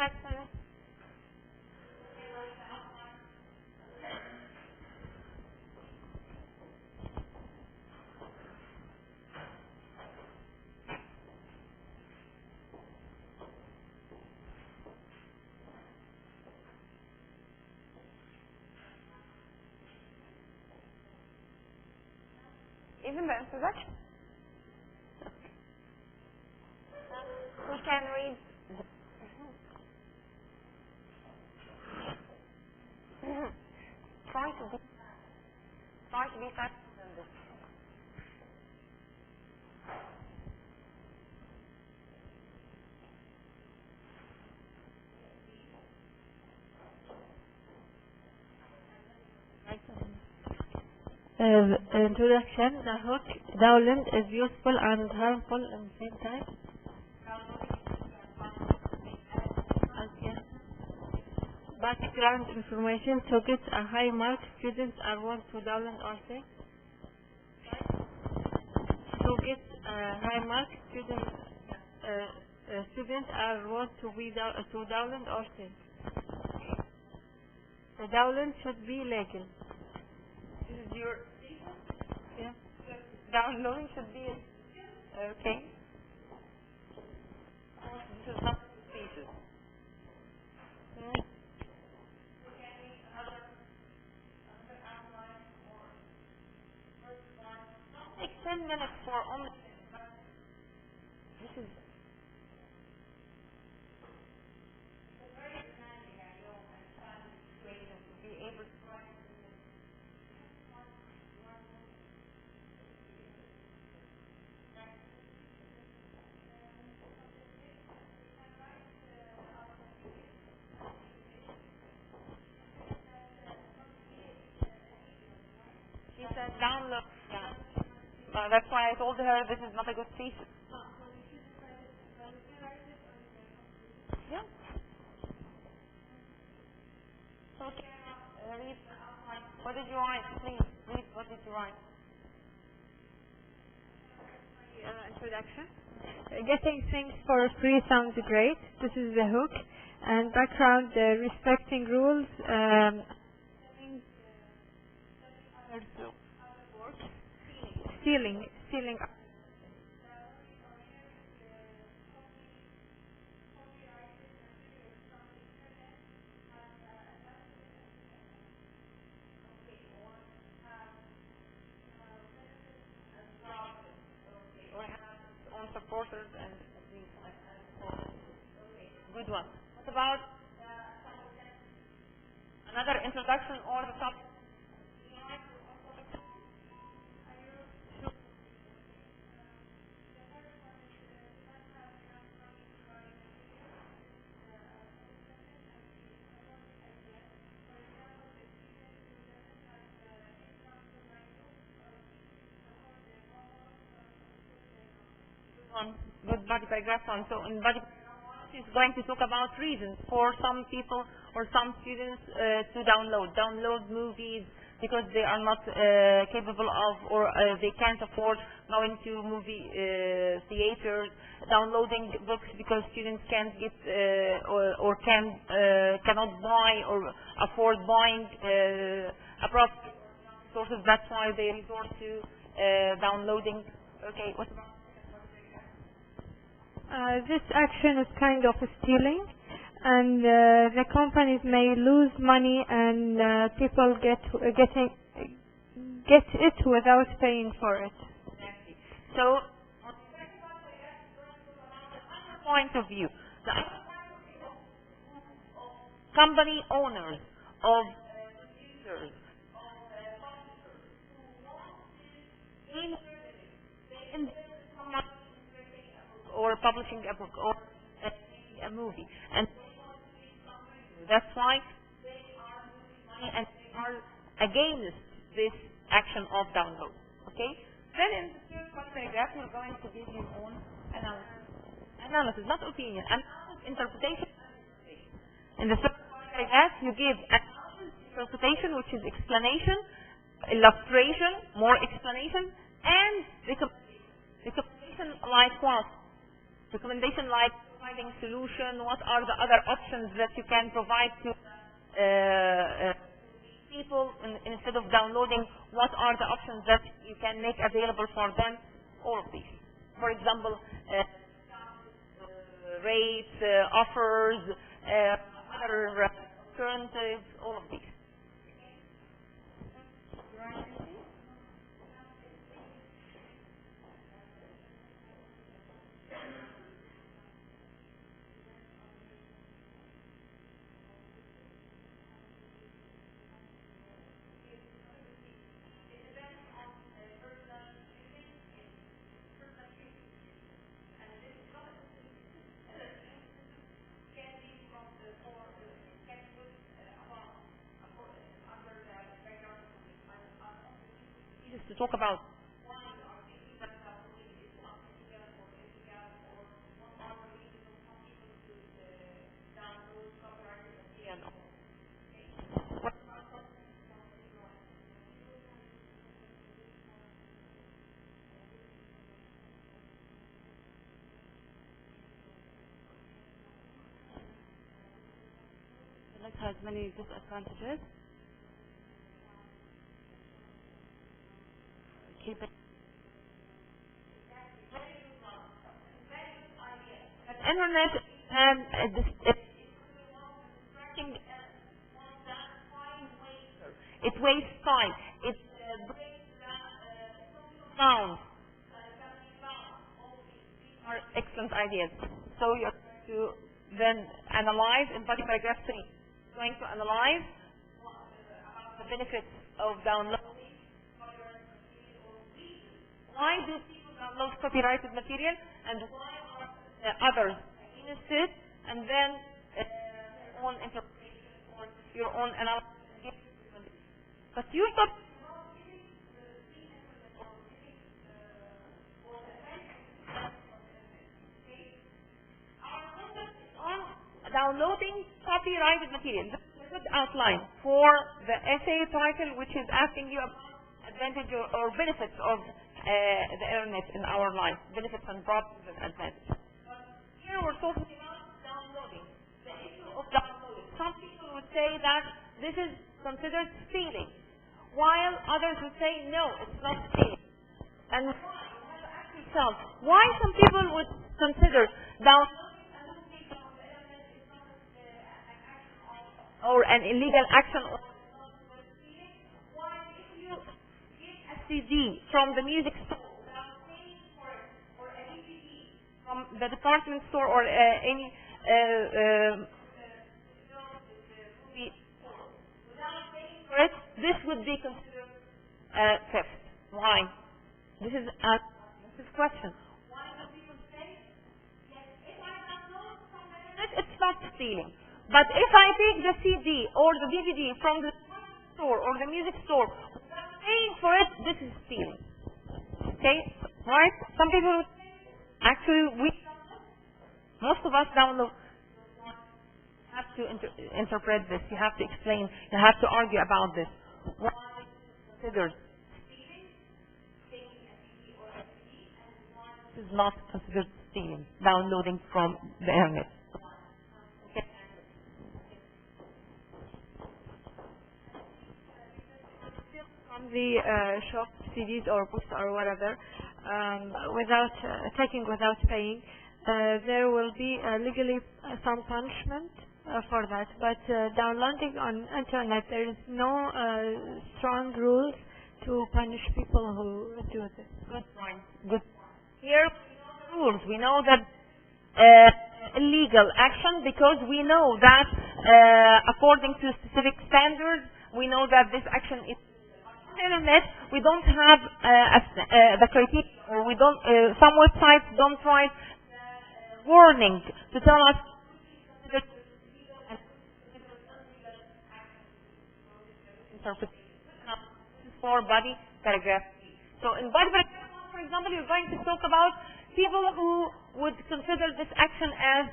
Excellent. Even the introduction. Who can read? Try to be faster than this. Introduction. The hook downlink is useful and harmful at the same time. Okay. Background information. To get a high mark, students are warned to download or save. To get a high mark, students are warned to download or save. The download should be legal. This is your Yeah. downloading should be okay. This is not species. Take 10 minutes for only. This is very demanding, I know, and challenging situation to be able to write. She said download. Yeah. That's why I told her this is not a good thesis. Yeah. So read the outline. What did you write? Please read. What did you write? Introduction. Getting things for free sounds great. This is the hook. And background, respecting rules. Stealing. Or have own supporters and these. Good one. What about another introduction or the topic? Good body paragraph one. So in body paragraph is going to talk about reasons for some people or some students to download movies because they are not capable of or they can't afford going to movie theaters, downloading books because students can't get or cannot buy or afford buying appropriate sources. That's why they resort to downloading. Okay, what about? This action is kind of stealing, and the companies may lose money, and people get it without paying for it. Exactly. So, point of view, the company owners of users in or publishing a book or a movie, and that's why they are against this action of download. Okay. Then in the third paragraph, you're going to give your own analysis, not opinion, interpretation. In the third paragraph, you give interpretation, which is explanation, illustration, more explanation, and recommendation like what? Recommendation like providing solution, what are the other options that you can provide to people instead of downloading, what are the options that you can make available for them, all of these. For example, rates, offers, other alternatives, all of these. To talk about it has many disadvantages. Keep it. Internet and it wastes time. It breaks down are excellent ideas. So you have to then analyze in body paragraph 3. Going to analyze the benefits of downloading. Why do people download copyrighted material, and why are others against it? And then your own interpretation or your own analysis. But your topic downloading copyrighted material. This is a good outline for the essay title, which is asking you about advantage or benefits of the internet in our life, benefits and problems and advantages. Here we're talking about downloading, the issue of downloading. Some people would say that this is considered stealing, while others would say no, it's not stealing. And why some people would consider downloading or an illegal action, or why if you get a CD from the music store without paying for it, or a DVD from the department store, or any movie store without paying for it, this would be considered theft. Why? This is a question. Why do people say, yes, if I download from the internet, it's not stealing? But if I take the CD or the DVD from the store or the music store without paying for it, this is stealing. Okay? Right? Some people actually, most of us download. You have to interpret this. You have to explain. You have to argue about this. Why is it considered stealing? Taking a CD or a DVD, and why this is not considered stealing? Downloading from the internet. The shop CDs or books or whatever, without paying, there will be legally some punishment for that. But downloading on internet, there is no strong rules to punish people who do this. Good point. Good. Here rules. We know that illegal action, because we know that according to specific standards, we know that this action is. Internet, we don't have the criteria, or we don't. Some websites don't write warning to tell us that for body paragraph. So in body paragraph, for example, you're going to talk about people who would consider this action as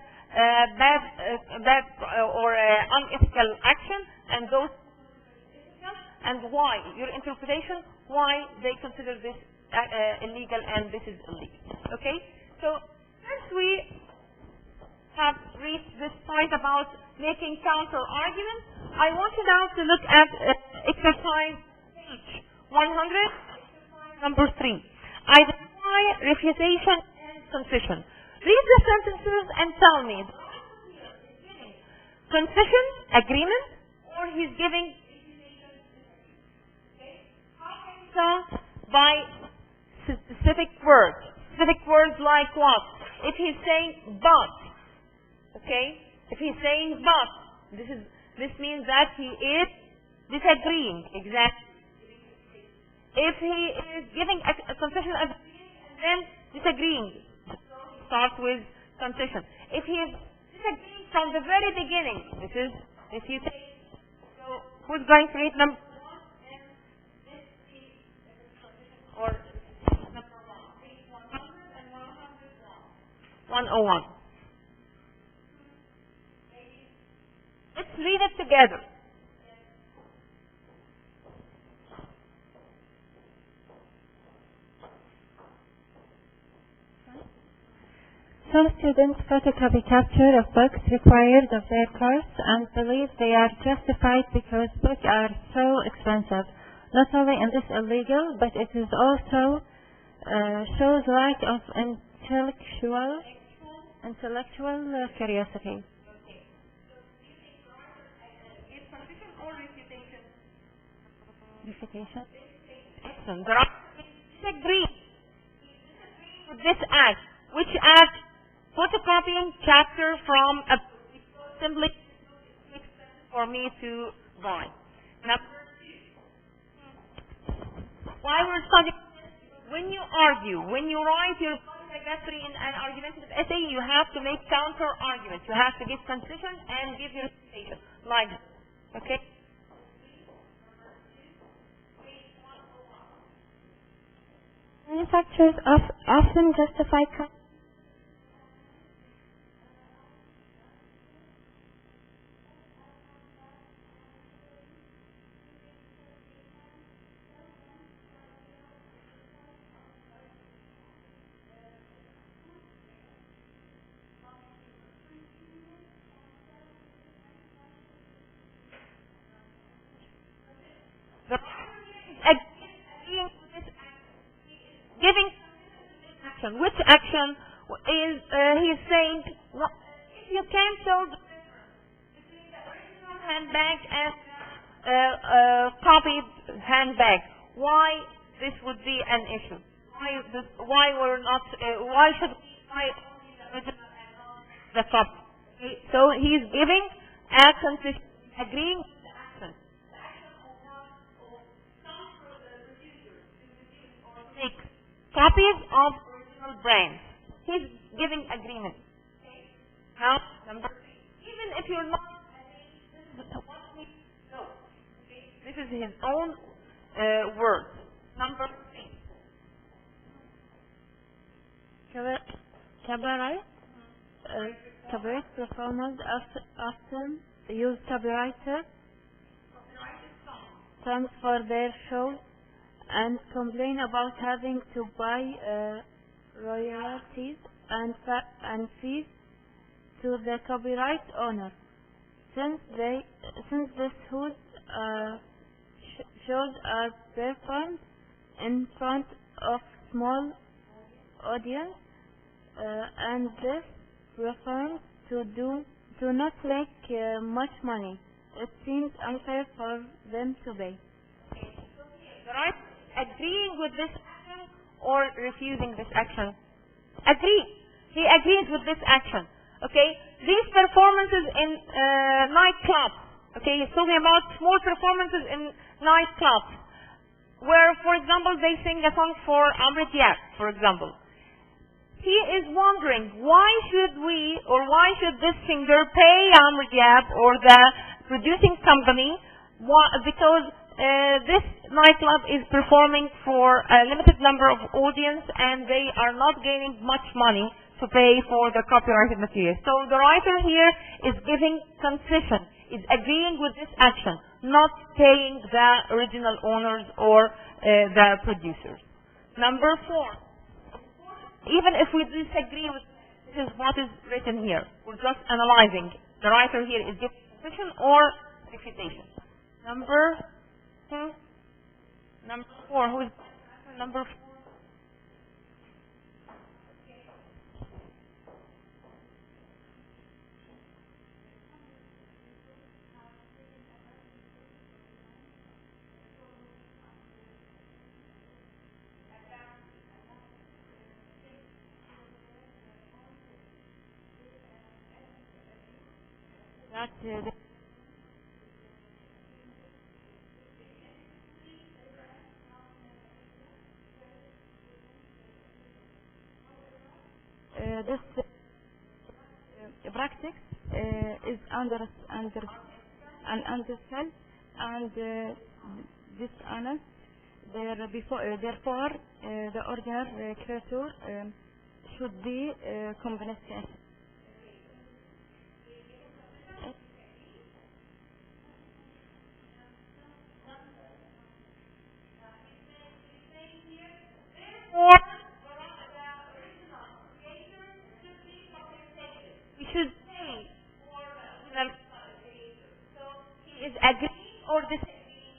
bad or unethical action, and those. And why? Your interpretation, why they consider this illegal and this is illegal. Okay? So, since we have reached this point about making counter arguments, I want you now to look at exercise page 100, number 3. Identify refutation and concession. Read the sentences and tell me, concession, agreement, or he's giving by specific words. Specific words like what? If he's saying but, okay? If he's saying but, this means that he is disagreeing. Exactly. If he is giving a concession and then disagreeing, start with concession. If he is disagreeing from the very beginning, this is refutation. So who's going to read number? Or number 101. Let's read it together. Some students photocopy capture of books required of their course and believe they are justified because books are so expensive. Not only is this illegal, but it is also shows lack of intellectual curiosity. Refutation. Excellent. There are disagree with this act. which adds photocopying chapter from a simply for me to buy. Now, why we're studying, when you argue, when you write your psychiatry in an argumentative essay, you have to make counter arguments. You have to give concession and give your citation. Like that. Okay? Manufacturers often justify giving action. Which action is he's saying? Well, if you can show the original handbag and copied handbag, why this would be an issue? Why we're not? Why should we buy the original and not the copy? So he's giving a concession, agreeing with the action. Make copies of original brands. He's giving agreement. Now, number 3. Even if you're not this is his own word. Number 3. Copyright performers often use copyrighted songs for their shows and complain about having to buy royalties and fees to the copyright owner. Since this whose shows are performed in front of small audience and this refers to not make much money, it seems unfair for them to pay. Right? Agreeing with this action or refusing this action? Agree. He agrees with this action. Okay? These performances in nightclubs. Okay? He's talking about small performances in nightclubs where, for example, they sing a song for Amr Diab, for example. He is wondering why should this singer pay Amr Diab or the producing company because this nightclub is performing for a limited number of audience and they are not gaining much money to pay for the copyrighted material. So the writer here is giving concession, is agreeing with this action, not paying the original owners or the producers. Number 4. Even if we disagree with this is what is written here, we're just analyzing. The writer here is giving concession or refutation. Number 4. Who is number 4? This practice is understood and dishonest. Therefore, the original creator should be compensated. We should pay for the so he is agreeing or disagreeing?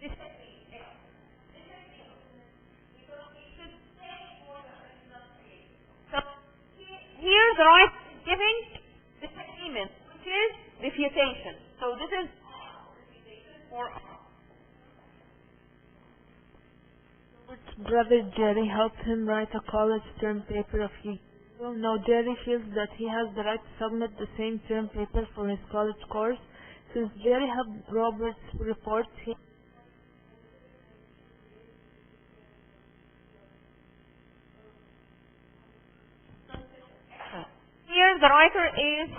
Disagreeing. Because he should pay for the original creator. So here the right is giving disagreement, which is refutation. So this is refutation for all. Number 2. brother Jerry helped him write a college term paper a few years ago. Now Jerry feels that he has the right to submit the same term paper for his college course. Since Jerry helped Robert's report, Here the writer is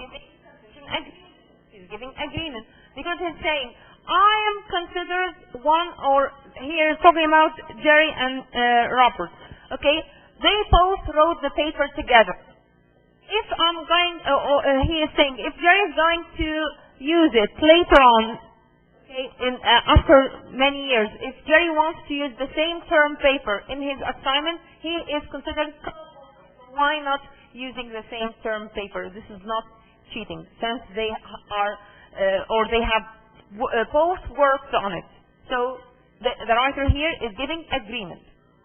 giving agreement because he's saying, I am considered one, or here is talking about Jerry and Robert. Okay, they both wrote the paper together. If I'm going, he is saying, if Jerry is going to use it later on, okay, after many years, if Jerry wants to use the same term paper in his assignment, he is considered. Why not using the same term paper? This is not cheating, since they are or they have both worked on it. So the writer here is giving agreement.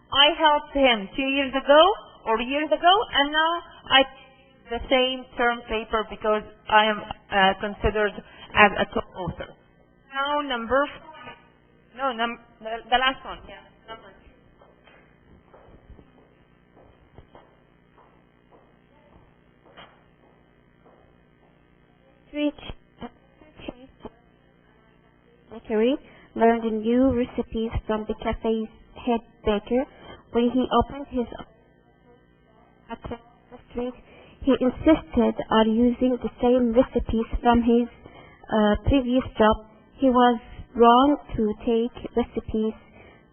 I helped him 2 years ago or years ago, and now I the same term paper because I am considered as a co-author. Now the last one. Yeah, number 2. Bakery learned new recipes from the cafe's head baker. When he opened his at the street, he insisted on using the same recipes from his previous job. He was wrong to take recipes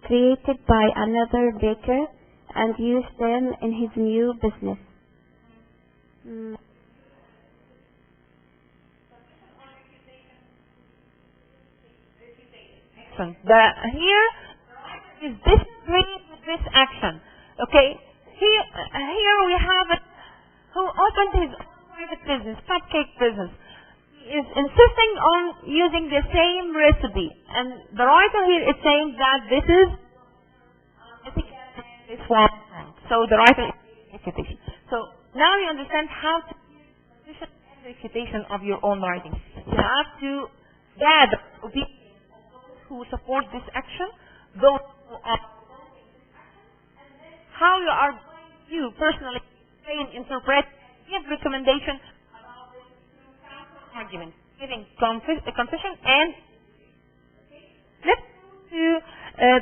created by another baker and use them in his new business. Here is disagreeing with this action. Okay, here we have it who opened his private business, cupcake business. He is insisting on using the same recipe, and the writer here is saying that this is this one. So the writer is refutation. So now you understand how to use refutation of your own writing. You have to gather opinions who support this action, those who are how you personally interpret, give recommendation about this argument, giving concession, and let's go to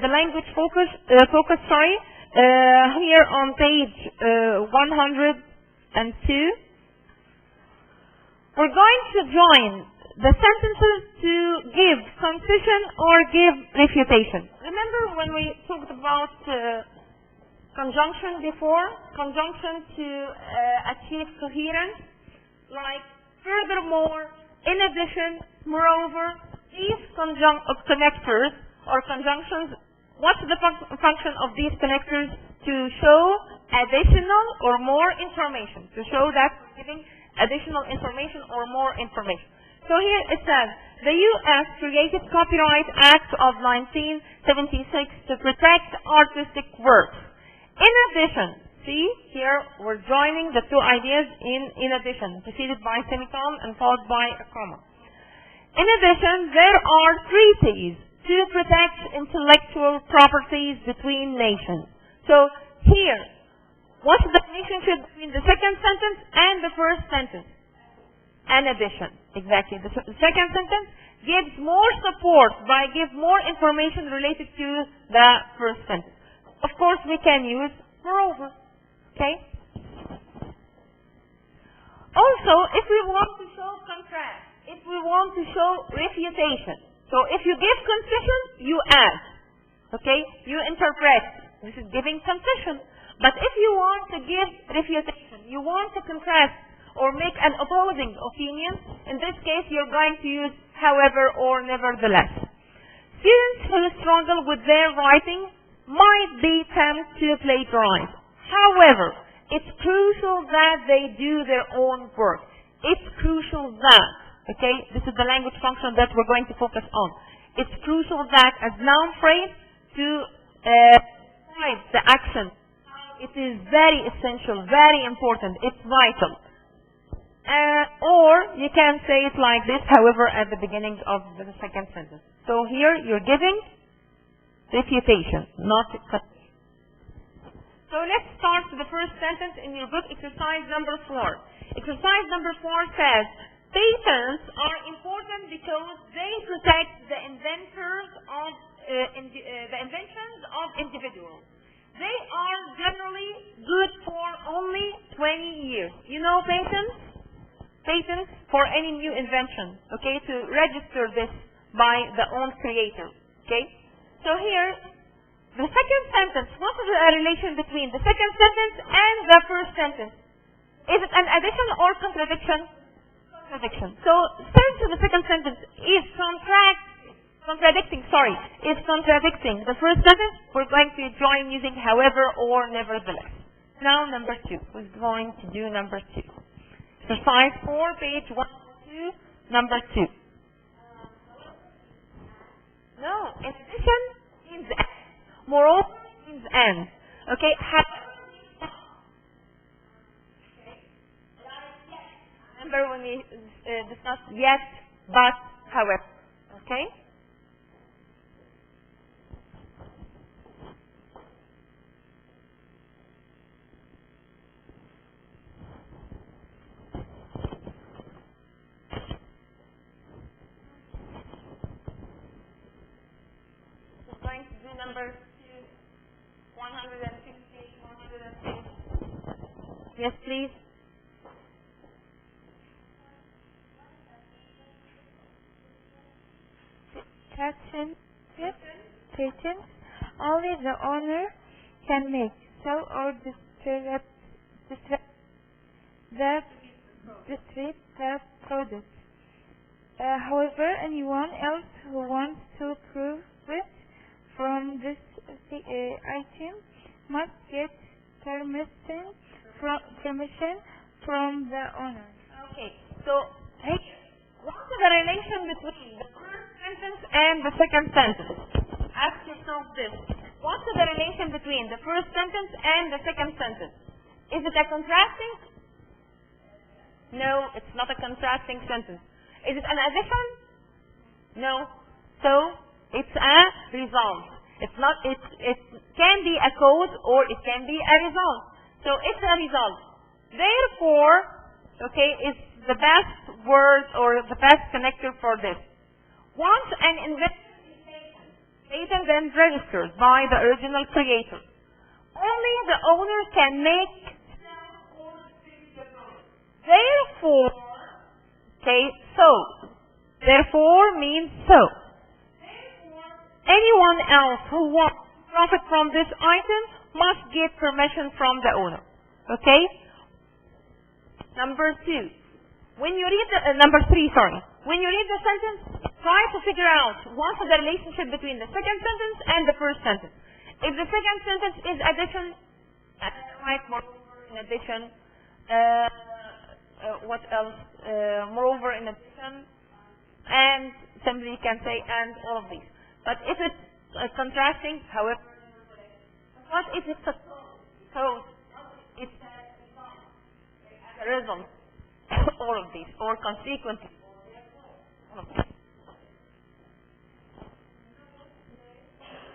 the language focus. Here on page 102, we're going to join the sentences to give concession or give refutation. Remember when we talked about conjunction before? Conjunction to achieve coherence, like furthermore, in addition, moreover. These connectors or conjunctions, what's the function of these connectors? To show additional or more information. To show that we're giving additional information or more information. So here it says, the U.S. created Copyright Act of 1976 to protect artistic works. In addition, see, here we're joining the two ideas in addition, preceded by semicolon and followed by a comma. In addition, there are treaties to protect intellectual properties between nations. So here, what's the relationship between the second sentence and the first sentence? An addition. Exactly. The second sentence gives more support by give more information related to the first sentence. Of course, we can use moreover. Okay? Also, if we want to show contrast, if we want to show refutation, so if you give concession, you add. Okay? You interpret. This is giving concession. But if you want to give refutation, you want to contrast or make an opposing opinion, in this case you're going to use however or nevertheless. Students who struggle with their writing might be tempted to plagiarize. However, it's crucial that they do their own work. It's crucial that, okay, this is the language function that we're going to focus on. It's crucial that as noun phrase to describe the action. It is very essential, very important, it's vital. Or you can say it like this, however, at the beginning of the second sentence. So here you're giving refutation, not So let's start with the first sentence in your book, exercise number 4. Exercise number 4 says, patents are important because they protect the inventors of the inventions of individuals. They are generally good for only 20 years. You know patents? Patents for any new invention, okay, to register this by the own creator, okay? So here, the second sentence, what is the relation between the second sentence and the first sentence? Is it an addition or contradiction? Contradiction. So, turn to the second sentence. Is contradicting the first sentence. We're going to join using however or nevertheless. Now, number 2. We're going to do number 2. Exercise 4, page 102, number 2. No, in addition means and. Moreover means and. Okay, remember when we discussed yet, but, however. Okay? We're going to do number 150, 160. Yes, please. Patent only the owner can make, sell, or distribute the product. However, anyone else who wants to prove it from this item must get permission from the owner. Okay, so what's the relation between the first sentence and the second sentence? Ask yourself this. What's the relation between the first sentence and the second sentence? Is it a contrasting? No, it's not a contrasting sentence. Is it an addition? No. So, it's a result. It's not, it can be a cause or it can be a result. So, it's a result. Therefore, okay, it's the best word or the best connector for this. Once an invention is patented and registered by the original creator, only the owner can make. Therefore, okay, so. Therefore means so. Anyone else who wants to profit from this item must get permission from the owner. Okay? Number 2. When you read number 3, sorry. When you read the sentence, try to figure out what's the relationship between the second sentence and the first sentence. If the second sentence is addition, right, moreover, in addition, what else? Moreover, in addition, and simply you can say and all of these. But if it's contrasting, however, what if it's a cause? It's a result. All of these, or consequently.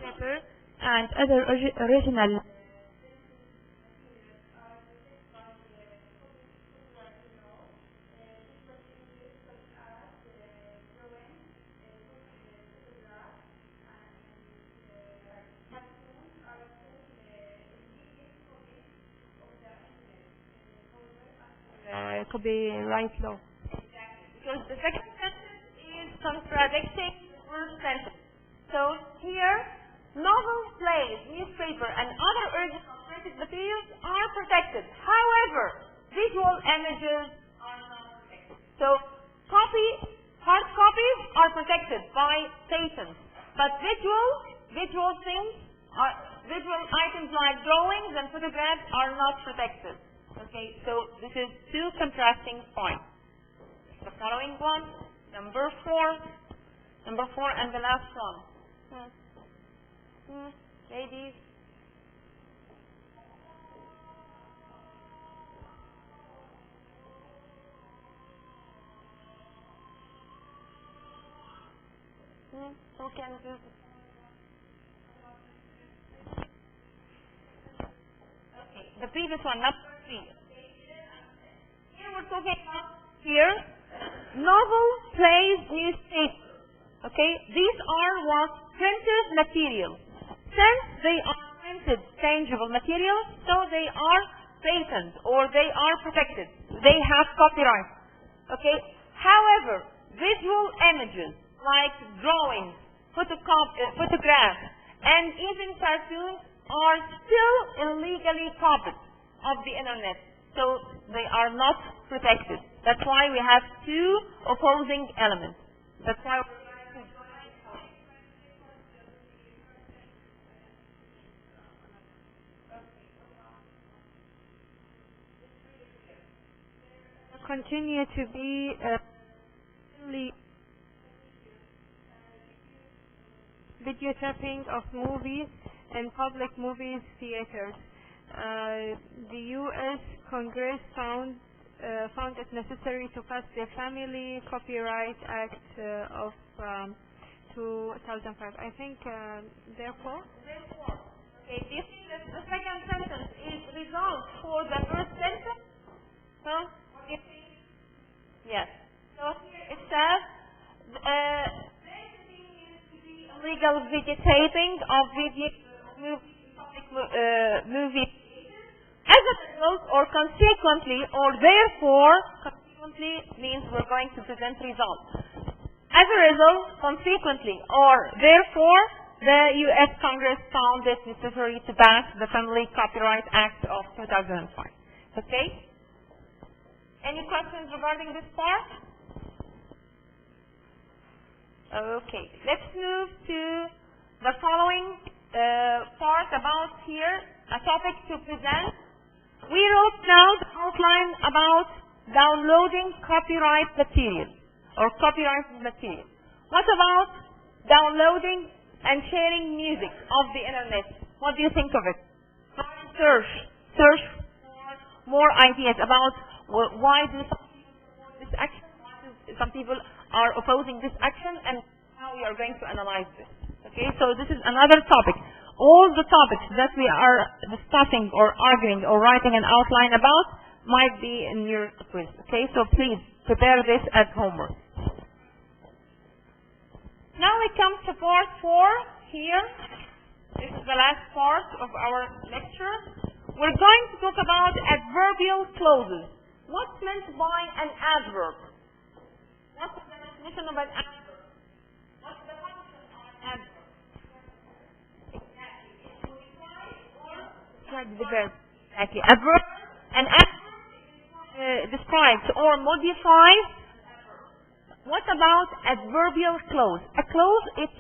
Paper and other original copyright law. Because the second sentence is contradicting the first sentence. So here, novels, plays, newspaper, and other original printed materials are protected. However, visual images are not protected. So hard copies are protected by patents, but visual items like drawings and photographs are not protected. Okay, so this is 2 contrasting points. The following one, number 4, and the last one. Ladies. Who can do this? the previous one, number 3. Here we're talking about novel, plays, newspaper. Okay, these are what printed materials. Since they are printed tangible materials, so they are patent or they are protected. They have copyright. Okay. However, visual images like drawings, photographs, and even cartoons are still illegally copied of the internet. So they are not protected. That's why we have two opposing elements. That's why continue to be videotaping of movies in public movies theaters. The U.S. Congress found it necessary to pass the Family Copyright Act of 2005. I think, therefore. Okay, do you think that the second sentence is resolved for the first sentence? Huh? What do you think? Yes. So here it says, illegal videotaping of movie as a result or consequently or therefore, consequently means we're going to present results. As a result, consequently or therefore, the U.S. Congress found it necessary to pass the Family Copyright Act of 2005. Okay? Any questions regarding this part? Okay, let's move to the following part about here, a topic to present. We wrote now the outline about downloading copyright material or copyrighted material. What about downloading and sharing music of the internet? What do you think of it? Search for more ideas about why do some people support this action, some people are opposing this action, and how we are going to analyze this. Okay, so this is another topic. All the topics that we are discussing or arguing or writing an outline about might be in your quiz. Okay, so please prepare this as homework. Now we come to part 4 here. This is the last part of our lecture. We're going to talk about adverbial clauses. What's meant by an adverb? What's the definition of an adverb? What's the function of an adverb? Exactly. It modifies or describes the verb. Exactly. Adverb. An adverb describes or modifies. What about adverbial clause? A clause, it's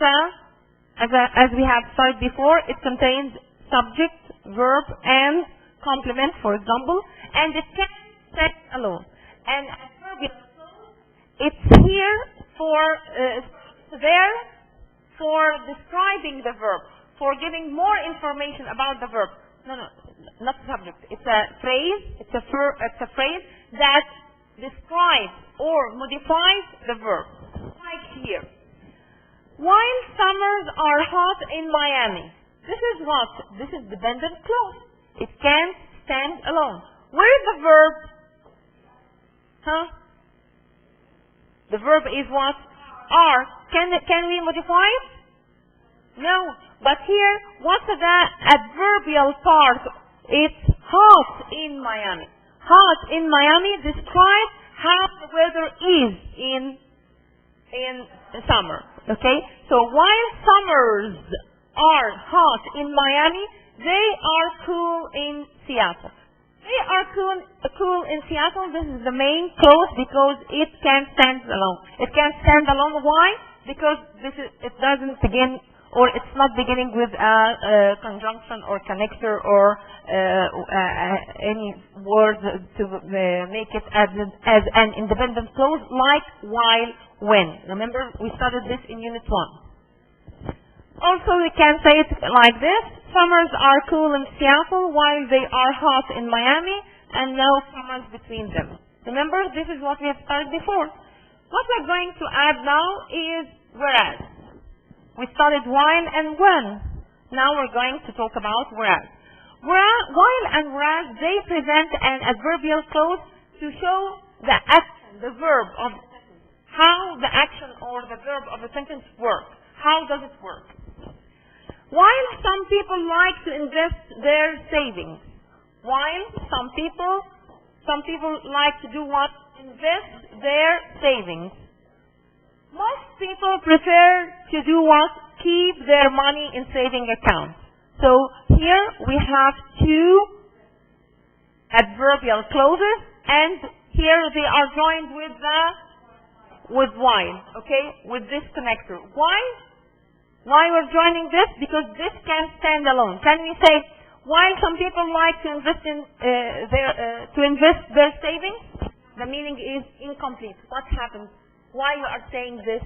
as we have studied before, it contains subject, verb, and complement, for example, and it can stand alone. And adverbial clause, it's here for there for describing the verb, for giving more information about the verb. No, not subject. It's a phrase. It's a phrase that describes or modifies the verb. Like here. While summers are hot in Miami. This is what? This is dependent clause. It can't stand alone. Where is the verb? Huh? The verb is what? Are. Can we modify it? No. But here, what's the adverbial part? It's hot in Miami. Hot in Miami describes how the weather is in summer. Okay? So while summers are hot in Miami, they are cool in Seattle. They are cool in Seattle. This is the main clause because it can stand alone. It can stand alone. Why? Because it doesn't begin, or it's not beginning with a conjunction or connector or any word to make it as an independent clause like while, when. Remember, we studied this in Unit 1. Also, we can say it like this. Summers are cool in Seattle while they are hot in Miami, and no summers between them. Remember, this is what we have studied before. What we're going to add now is whereas. We studied while and when. Now we're going to talk about whereas. While and whereas they present an adverbial clause to show the action, the verb of the sentence, how the action or the verb of the sentence works. How does it work? While some people like to invest their savings, while some people like to do what? Invest their savings. Most people prefer to do what? Keep their money in saving accounts. So here we have two adverbial clauses, and here they are joined with while, okay, with this connector. Why? Why we're joining this? Because this can stand alone. Can we say, while some people like to invest in their savings, the meaning is incomplete. What happens? Why you are saying this?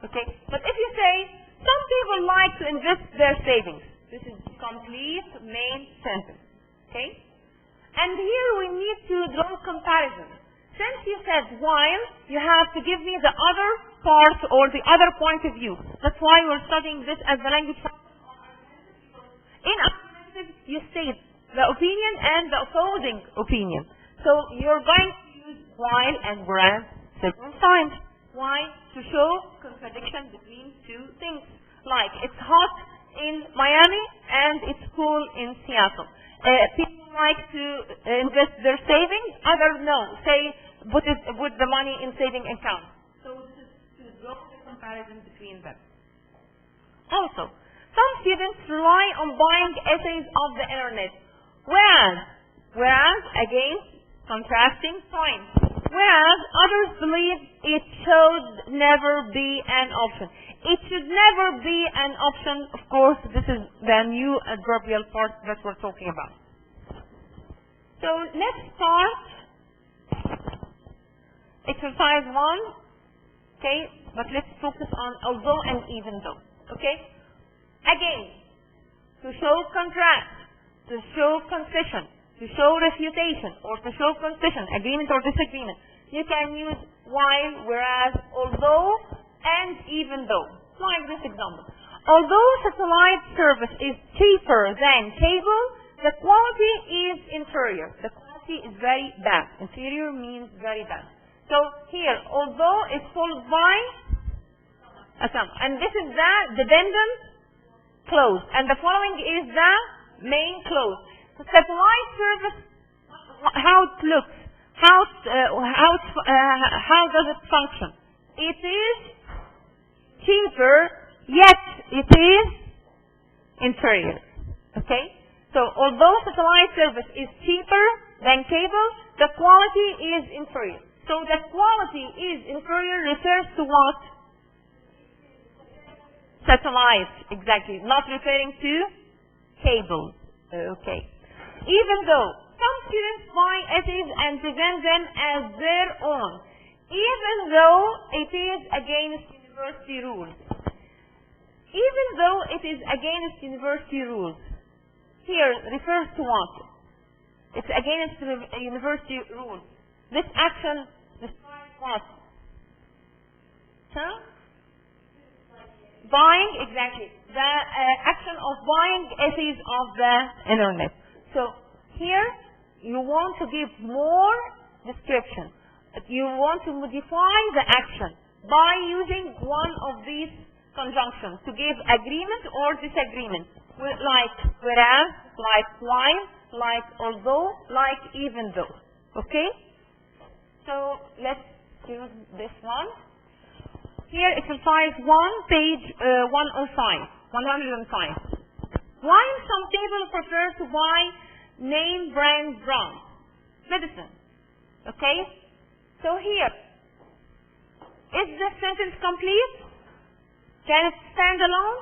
Okay. But if you say, some people like to invest their savings, this is complete main sentence. Okay? And here we need to draw comparison. Since you said while, you have to give me the other part or the other point of view. That's why we're studying this as the language. In argumentative, you state the opinion and the opposing opinion. So you're going to use while and whereas several times. Why? To show contradiction between two things. Like, it's hot in Miami and it's cool in Seattle. People like to invest their savings, others no. Say, put the money in saving accounts. So this is to draw the comparison between them. Also, some students rely on buying essays of the internet. Whereas, again, contrasting points. Whereas others believe it should never be an option. It should never be an option. Of course, this is the new adverbial part that we're talking about. So let's start exercise 1. Okay, but let's focus on although and even though. Okay? Again, to show contrast, to show concession, to show refutation, or to show concession, agreement or disagreement, you can use while, whereas, although, and even though. Like this example. Although satellite service is cheaper than cable, the quality is inferior. The quality is very bad. Inferior means very bad. So here, although is followed by a sum. And this is the dependent clause. And the following is the main clause. The satellite service, how it looks, how does it function? It is cheaper, yet it is inferior. Okay? So although satellite service is cheaper than cable, the quality is inferior. So the quality is inferior refers to what? Satellite, exactly. Not referring to cable. Okay. Even though some students buy essays and present them as their own, even though it is against university rules. Even though it is against university rules. Here refers to what? It's against university rules. This action describes what? Huh? Buying, exactly. The action of buying essays of the internet. So here you want to give more description. You want to modify the action by using one of these conjunctions to give agreement or disagreement. Like whereas, like while, like although, like even though. Okay? So let's use this one. Here, exercise 1, page 105. While some people prefer to buy name brand drugs, medicine. Okay? So here, is the sentence complete? Can it stand alone?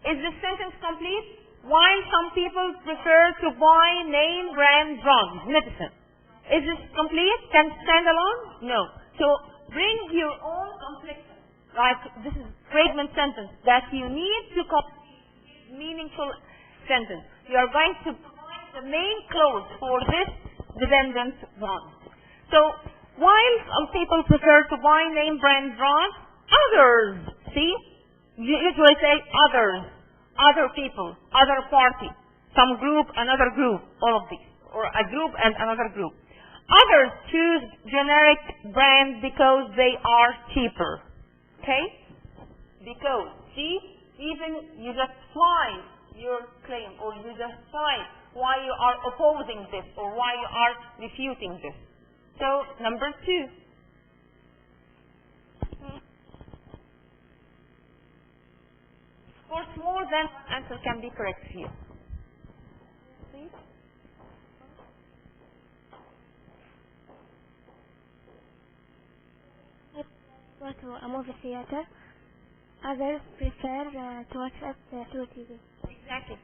Is the sentence complete? While some people prefer to buy name brand drugs, medicine. Is this complete? Can it stand alone? No. So bring your own complexion. Like this is fragment sentence that you need to complete meaningful sentence. You are going to provide the main clause for this dependent one. So while some people prefer to buy name brand drugs, others, see, you usually say others, other people, other party. some group, another group, all of these, or a group and another group. Others choose generic brands because they are cheaper. Okay? Because cheap, even you justify your claim, or you justify why you are opposing this, or why you are refuting this. So, number 2. Of course, more than one answer can be correct here. Please. Go to a movie theater. Others prefer to watch at through TV. Exactly.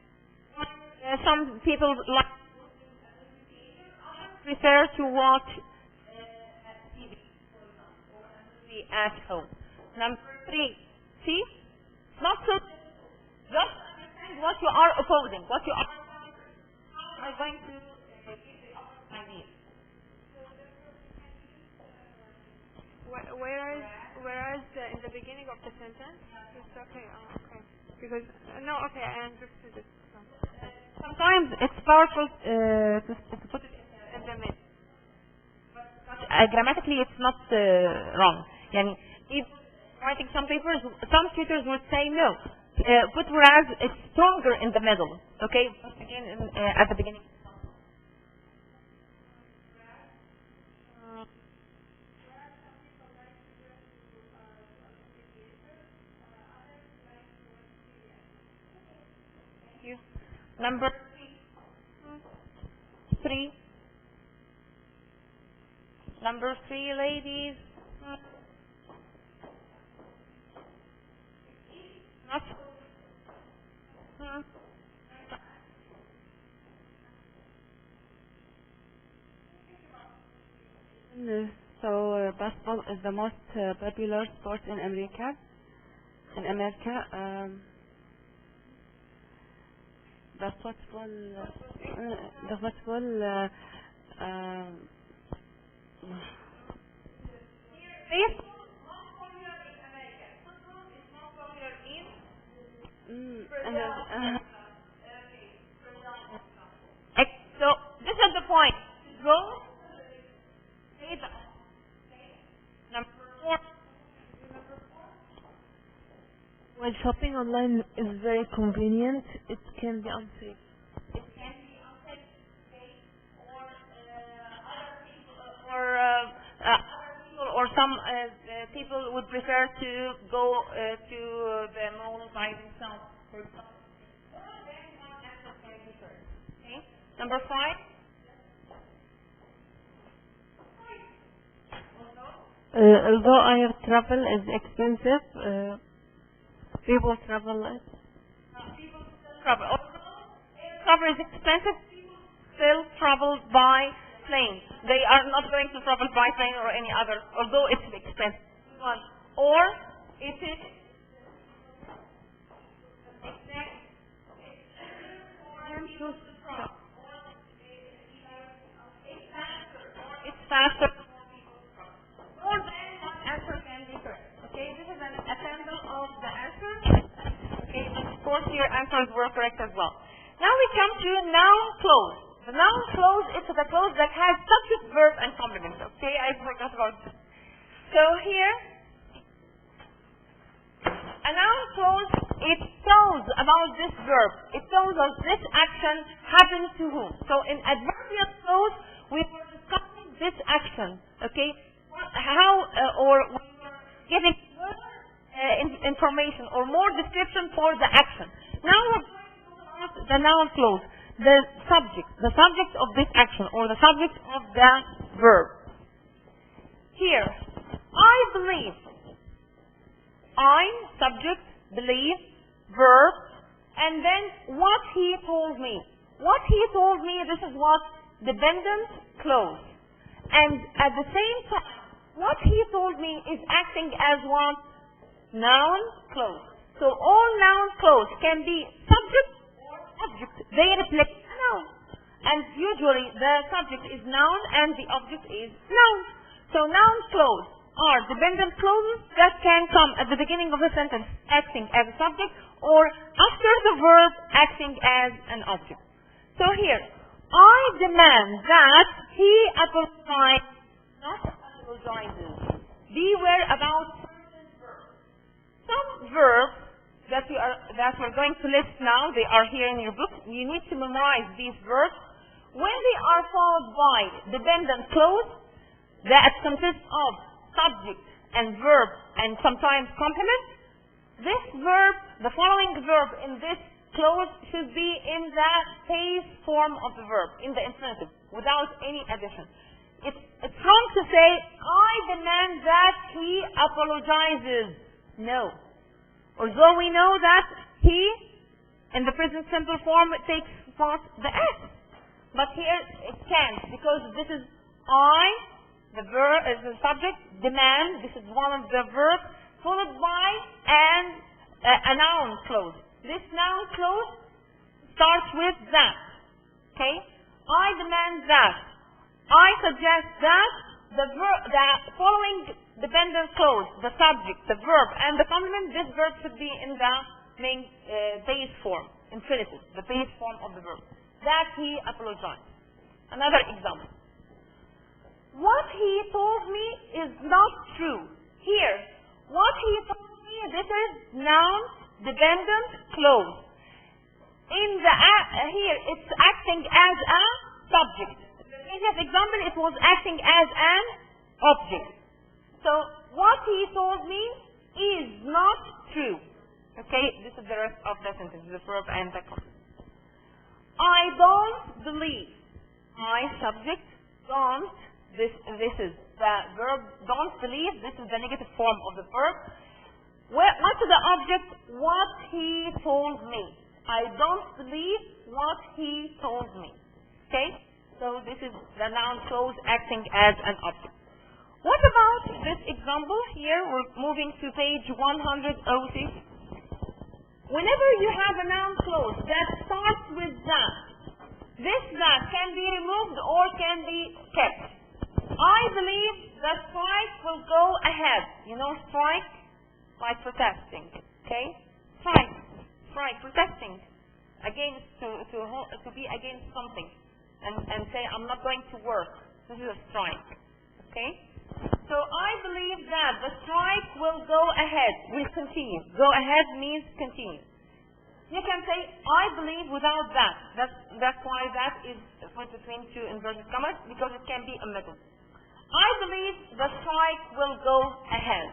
Some people like prefer to watch TV at home. Number 3. See? Not so. Just understand what you are opposing. What you are going to I mean. Whereas in the beginning of the sentence, it's okay. Okay. Because okay, I understood it. Sometimes it's powerful to put it in the middle. But grammatically, it's not wrong. Yani, if writing some papers, some tutors would say no. Put whereas it's stronger in the middle. Okay, again at the beginning. Number 3. Number 3, ladies. Not. So basketball is the most popular sport in America. The football So this is the point. Go. Number 4. While shopping online is very convenient, it can be unsafe. Or some people would prefer to go to the mall by themselves, for example. Okay. Number 5. Although air travel is expensive, people travel less. Travel. Travel is expensive. People still travel by plane. They are not going to travel by plane or any other, although it's expensive. Or it is it's faster. More than one answer can be correct. Okay, this is an assembly of the answers. Okay, of course your answers were correct as well. Now we come to noun clause. The noun clause is the clause that has subject, verb, and complement. Okay, I forgot about this. So here, a noun clause, it tells about this verb. It tells us this action happened to whom. So in adverbial clause, we were discussing this action. Okay, how or we were giving more information or more description for the action. Now we're going to talk about the noun clause, the subject of this action or the subject of the verb. Here, I believe. I, subject, believe, verb, and then what he told me. What he told me, this is what dependent clause. And at the same time, what he told me is acting as what? Noun clause. So all noun clause can be subject or object. They reflect a noun. And usually the subject is noun and the object is noun. So noun clause are dependent clauses that can come at the beginning of the sentence acting as a subject or after the verb acting as an object. So here, I demand that he apologizes, not apologizes. Beware about certain verbs. Some verbs that we're going to list now, they are here in your book. You need to memorize these verbs. When they are followed by dependent clause that consists of subject and verb and sometimes complement, this verb, the following verb in this clause should be in the base form of the verb, in the infinitive, without any addition. It's wrong to say, I demand that he apologizes. No. Although we know that he, in the present simple form, it takes part the S. But here it can't, because this is I, the verb is the subject, demand, this is one of the verbs, followed by a noun clause. This noun clause starts with that. Okay? I demand that. I suggest that the following dependent clause, the subject, the verb, and the complement, this verb should be in the main base form, infinitive, the base form of the verb. That he apologized. Another example. What he told me is not true. Here, what he told me, this is noun dependent clause. In the here, it's acting as a subject. In this example, it was acting as an object. So, what he told me is not true. Okay, this is the rest of the sentence, the verb and the complement. I don't believe. My subject, don't. This is the verb, don't believe. This is the negative form of the verb. What is the object? What he told me. I don't believe what he told me. Okay? So this is the noun clause acting as an object. What about this example here? We're moving to page 106. Whenever you have a noun clause that starts with that, this that can be removed or can be kept. I believe the strike will go ahead. You know strike? Like protesting. Okay? Strike, protesting. Against, to be against something. And say, I'm not going to work. This is a strike. Okay? So I believe that the strike will go ahead, will continue. Go ahead means continue. You can say, I believe without that. That's why that is put between two inverted commas, because it can be omitted. I believe the strike will go ahead.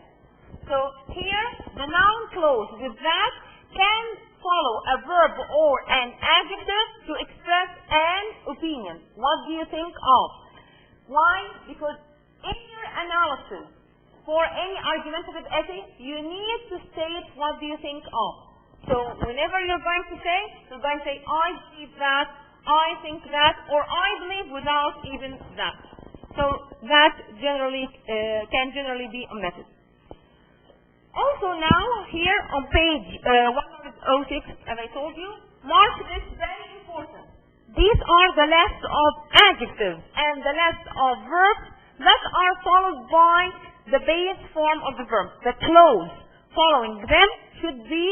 So here, the noun clause with that can follow a verb or an adjective to express an opinion. What do you think of? Why? Because in your analysis for any argumentative essay, you need to state what do you think of. So whenever you're going to say, I believe that, I think that, or I believe without even that. So that generally can generally be omitted. Also now, here on page 106, as I told you, mark this very important. These are the list of adjectives and the list of verbs that are followed by the base form of the verb. The clause following them should be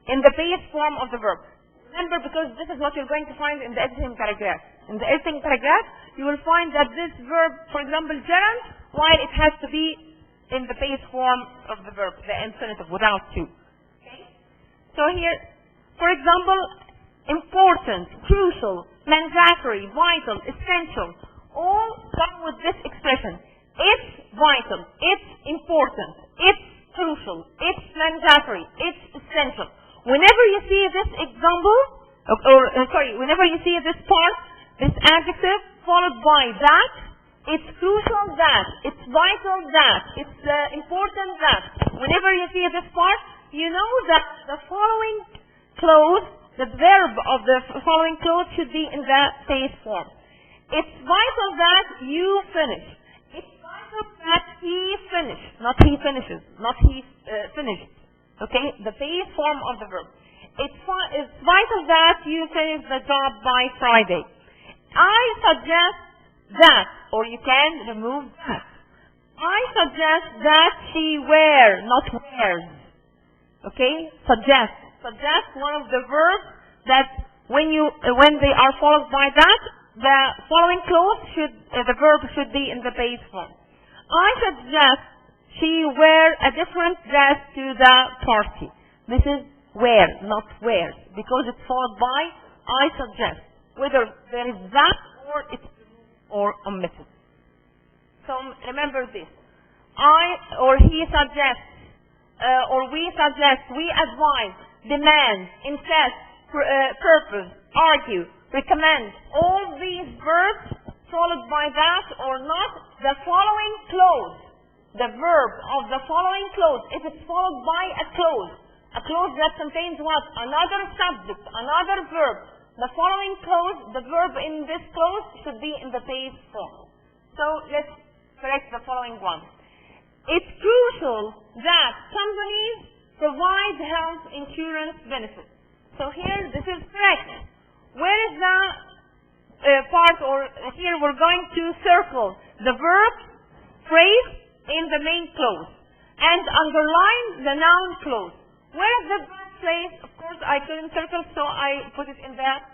in the base form of the verb. Remember, because this is what you're going to find in the editing paragraph. In the editing paragraph, you will find that this verb, for example, gerund, while it has to be in the base form of the verb, the infinitive, without to. Okay? So here, for example, important, crucial, mandatory, vital, essential, all come with this expression. It's vital, it's important, it's crucial, it's mandatory, it's essential. Whenever you see this example, whenever you see this part, this adjective followed by that, it's crucial that, it's vital that, it's important that. Whenever you see this part, you know that the following clause, the verb of the following clause should be in the base form. It's vital that you finish. It's vital that he finish, not he finishes, not he finished. Okay, the base form of the verb. It's vital that you finish the job by Friday. I suggest that, or you can remove that. I suggest that she wear, not wears. Okay, suggest. Suggest one of the verbs that when they are followed by that, the following clause the verb should be in the base form. I suggest she wear a different dress to the party. This is wear, not wears, because it's followed by I suggest, whether there is that or it's or omitted. So remember this. I or he suggests, or we suggest, we advise, demand, insist, purpose, argue, recommend. All these verbs followed by that or not, the following clause, the verb of the following clause, if it's followed by a clause that contains what? Another subject, another verb. The following clause, the verb in this clause should be in the base form. So let's correct the following one. It's crucial that companies provide health insurance benefits. So here, this is correct. Where is the part, or here we're going to circle the verb phrase in the main clause and underline the noun clause. Where is the verb phrase? Of course, I couldn't circle, so I put it in that.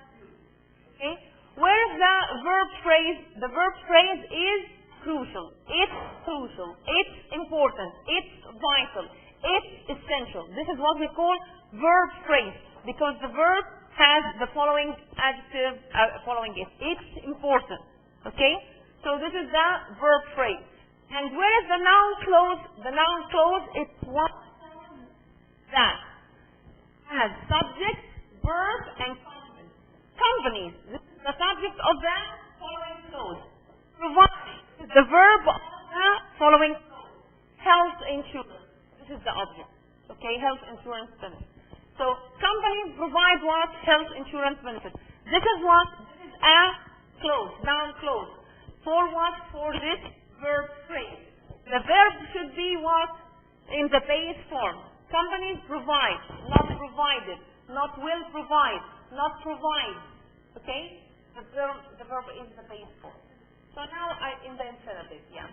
Okay. Where is the verb phrase? The verb phrase is crucial. It's crucial. It's important. It's vital. It's essential. This is what we call verb phrase, because the verb has the following adjective following it. It's important. Okay? So this is the verb phrase. And where is the noun clause? The noun clause is what that has subject, verb, and complement. Companies. This is the subject of the following clause. Provide the verb of the following clause. Health insurance. This is the object. Okay? Health insurance benefit. So companies provide what? Health insurance benefits. This is what? This is a clause, noun clause. For what? For this verb phrase. The verb should be what? In the base form. Companies provide, not provided, not will provide, not provide. Okay? The verb is the base form. So now in the infinitive, yeah.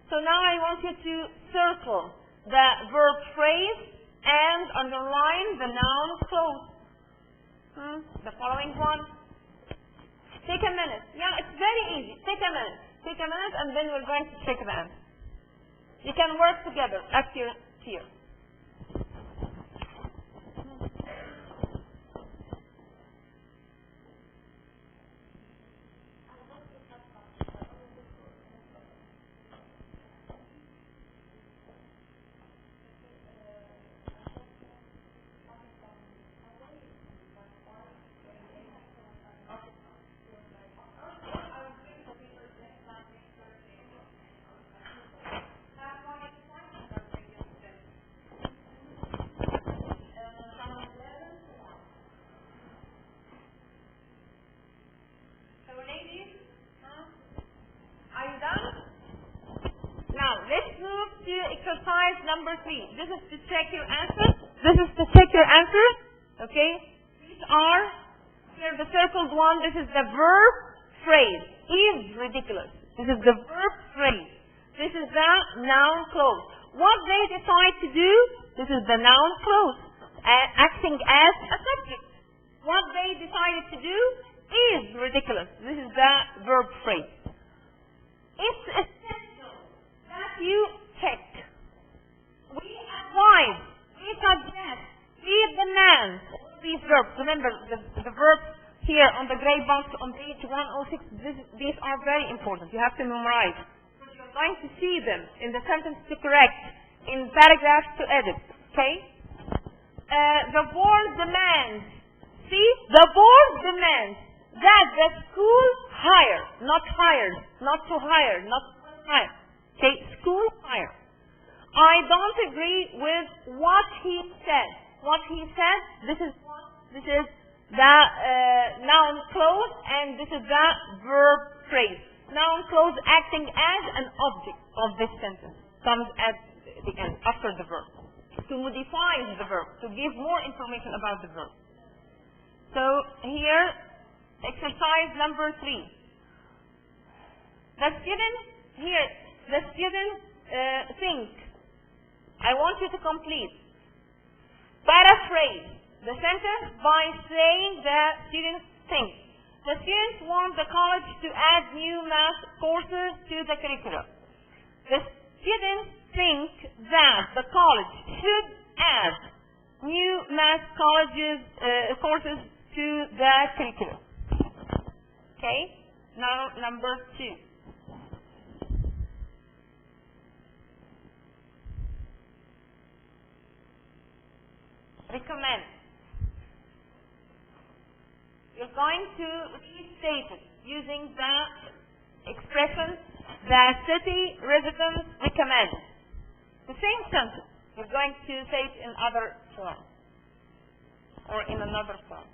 So now I want you to circle the verb phrase and underline the noun clause. The following one. Take a minute. Yeah, it's very easy. Take a minute. Take a minute, and then we're going to check the answer. You can work together after here. Exercise number 3. This is to check your answers. This is to check your answers. Okay? These are, here the circled one, this is the verb phrase. Is ridiculous. This is the verb phrase. This is the noun clause. What they decide to do, this is the noun clause, acting as a subject. What they decided to do is ridiculous. This is the verb phrase. It's essential that you check. We advise, we suggest, we demand these verbs. Remember, the verbs here on the gray box on page 106, these are very important. You have to memorize. You're going to see them in the sentence to correct, in paragraphs to edit. Okay? The board demands, see, the board demands that the school hire, not hires, not to hire, not hire. Okay, school hire. I don't agree with what he said. What he said, this is the noun clause, and this is the verb phrase. Noun clause acting as an object of this sentence comes at the end, after the verb, to modify the verb, to give more information about the verb. So here, exercise number 3. The student thinks. I want you to complete. Paraphrase. the sentence by saying the students think. The students want the college to add new math courses to the curriculum. The students think that the college should add new math courses to the curriculum. Okay? Now, number 2. Recommend. You're going to restate it using the expression that city residents recommend. The same sentence. You're going to say it in other form or in another form.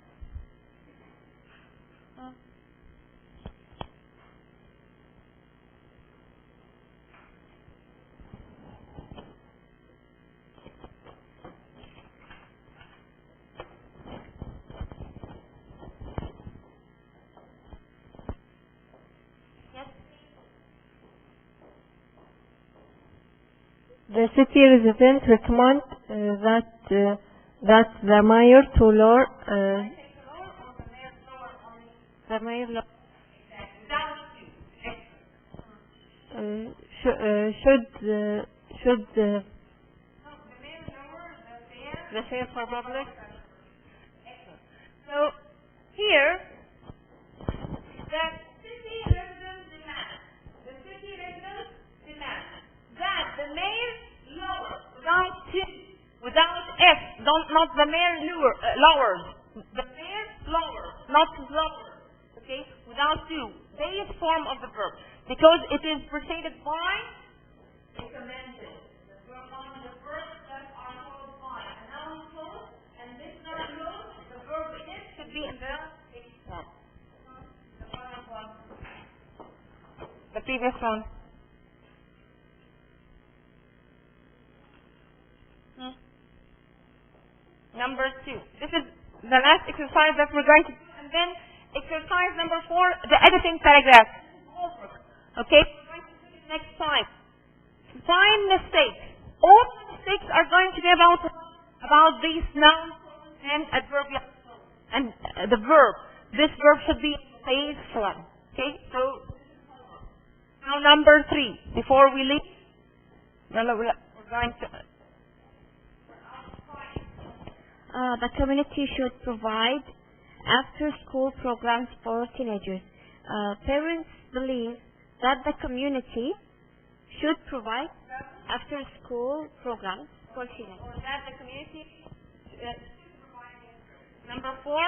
The city residents recommend that the mayor to lower the mayor should the fare for public. So here the city residents demand that the mayor lower without F, not the mayor lowers. The mayor lower, not lower. Okay, without to. Base form of the verb, because it is preceded by recommended. The verbs that are followed by a noun clause, and this noun clause, the verb in it should be in the base form. The final one. The previous one. Number 2. This is the last exercise that we're going to do, and then exercise number 4, the editing paragraph. Okay? We're going to do it next time. Find mistakes. All mistakes are going to be about these nouns and adverbial and the verb. This verb should be in base form. Okay? So now number 3. Before we leave, we're going to. The community should provide after-school programs for teenagers. Parents believe that the community should provide after-school programs for teenagers. Or that the community should provide. Number 4.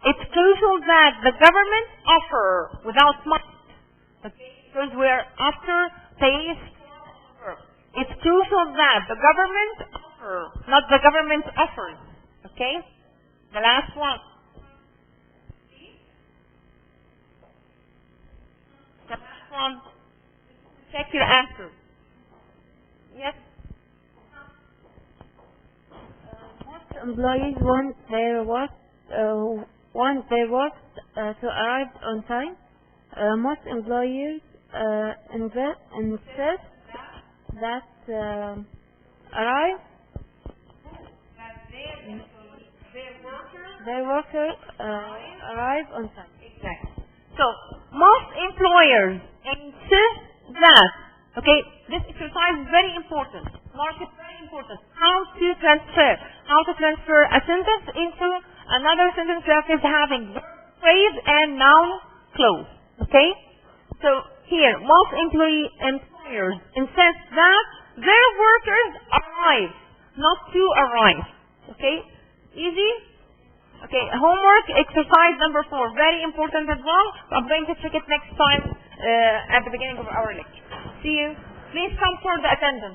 It's crucial that the government offer without money. Okay? Because we're after pays. It's crucial that the government offer, not the government offers. Okay? The last one. The last one. Check your answer. Yes? Employees want their work to arrive on time. Most employers insist that their workers arrive on time. Exactly. So most employers insist that. Okay, this exercise is very important. Mark it very important. How to transfer a sentence into another sentence that is having phrase and noun clause. Okay? So here, most employers insist that their workers arrive, not to arrive. Okay? Easy? Okay, homework exercise number 4. Very important as well. I'm going to check it next time at the beginning of our lecture. See you. Please come for the attendance.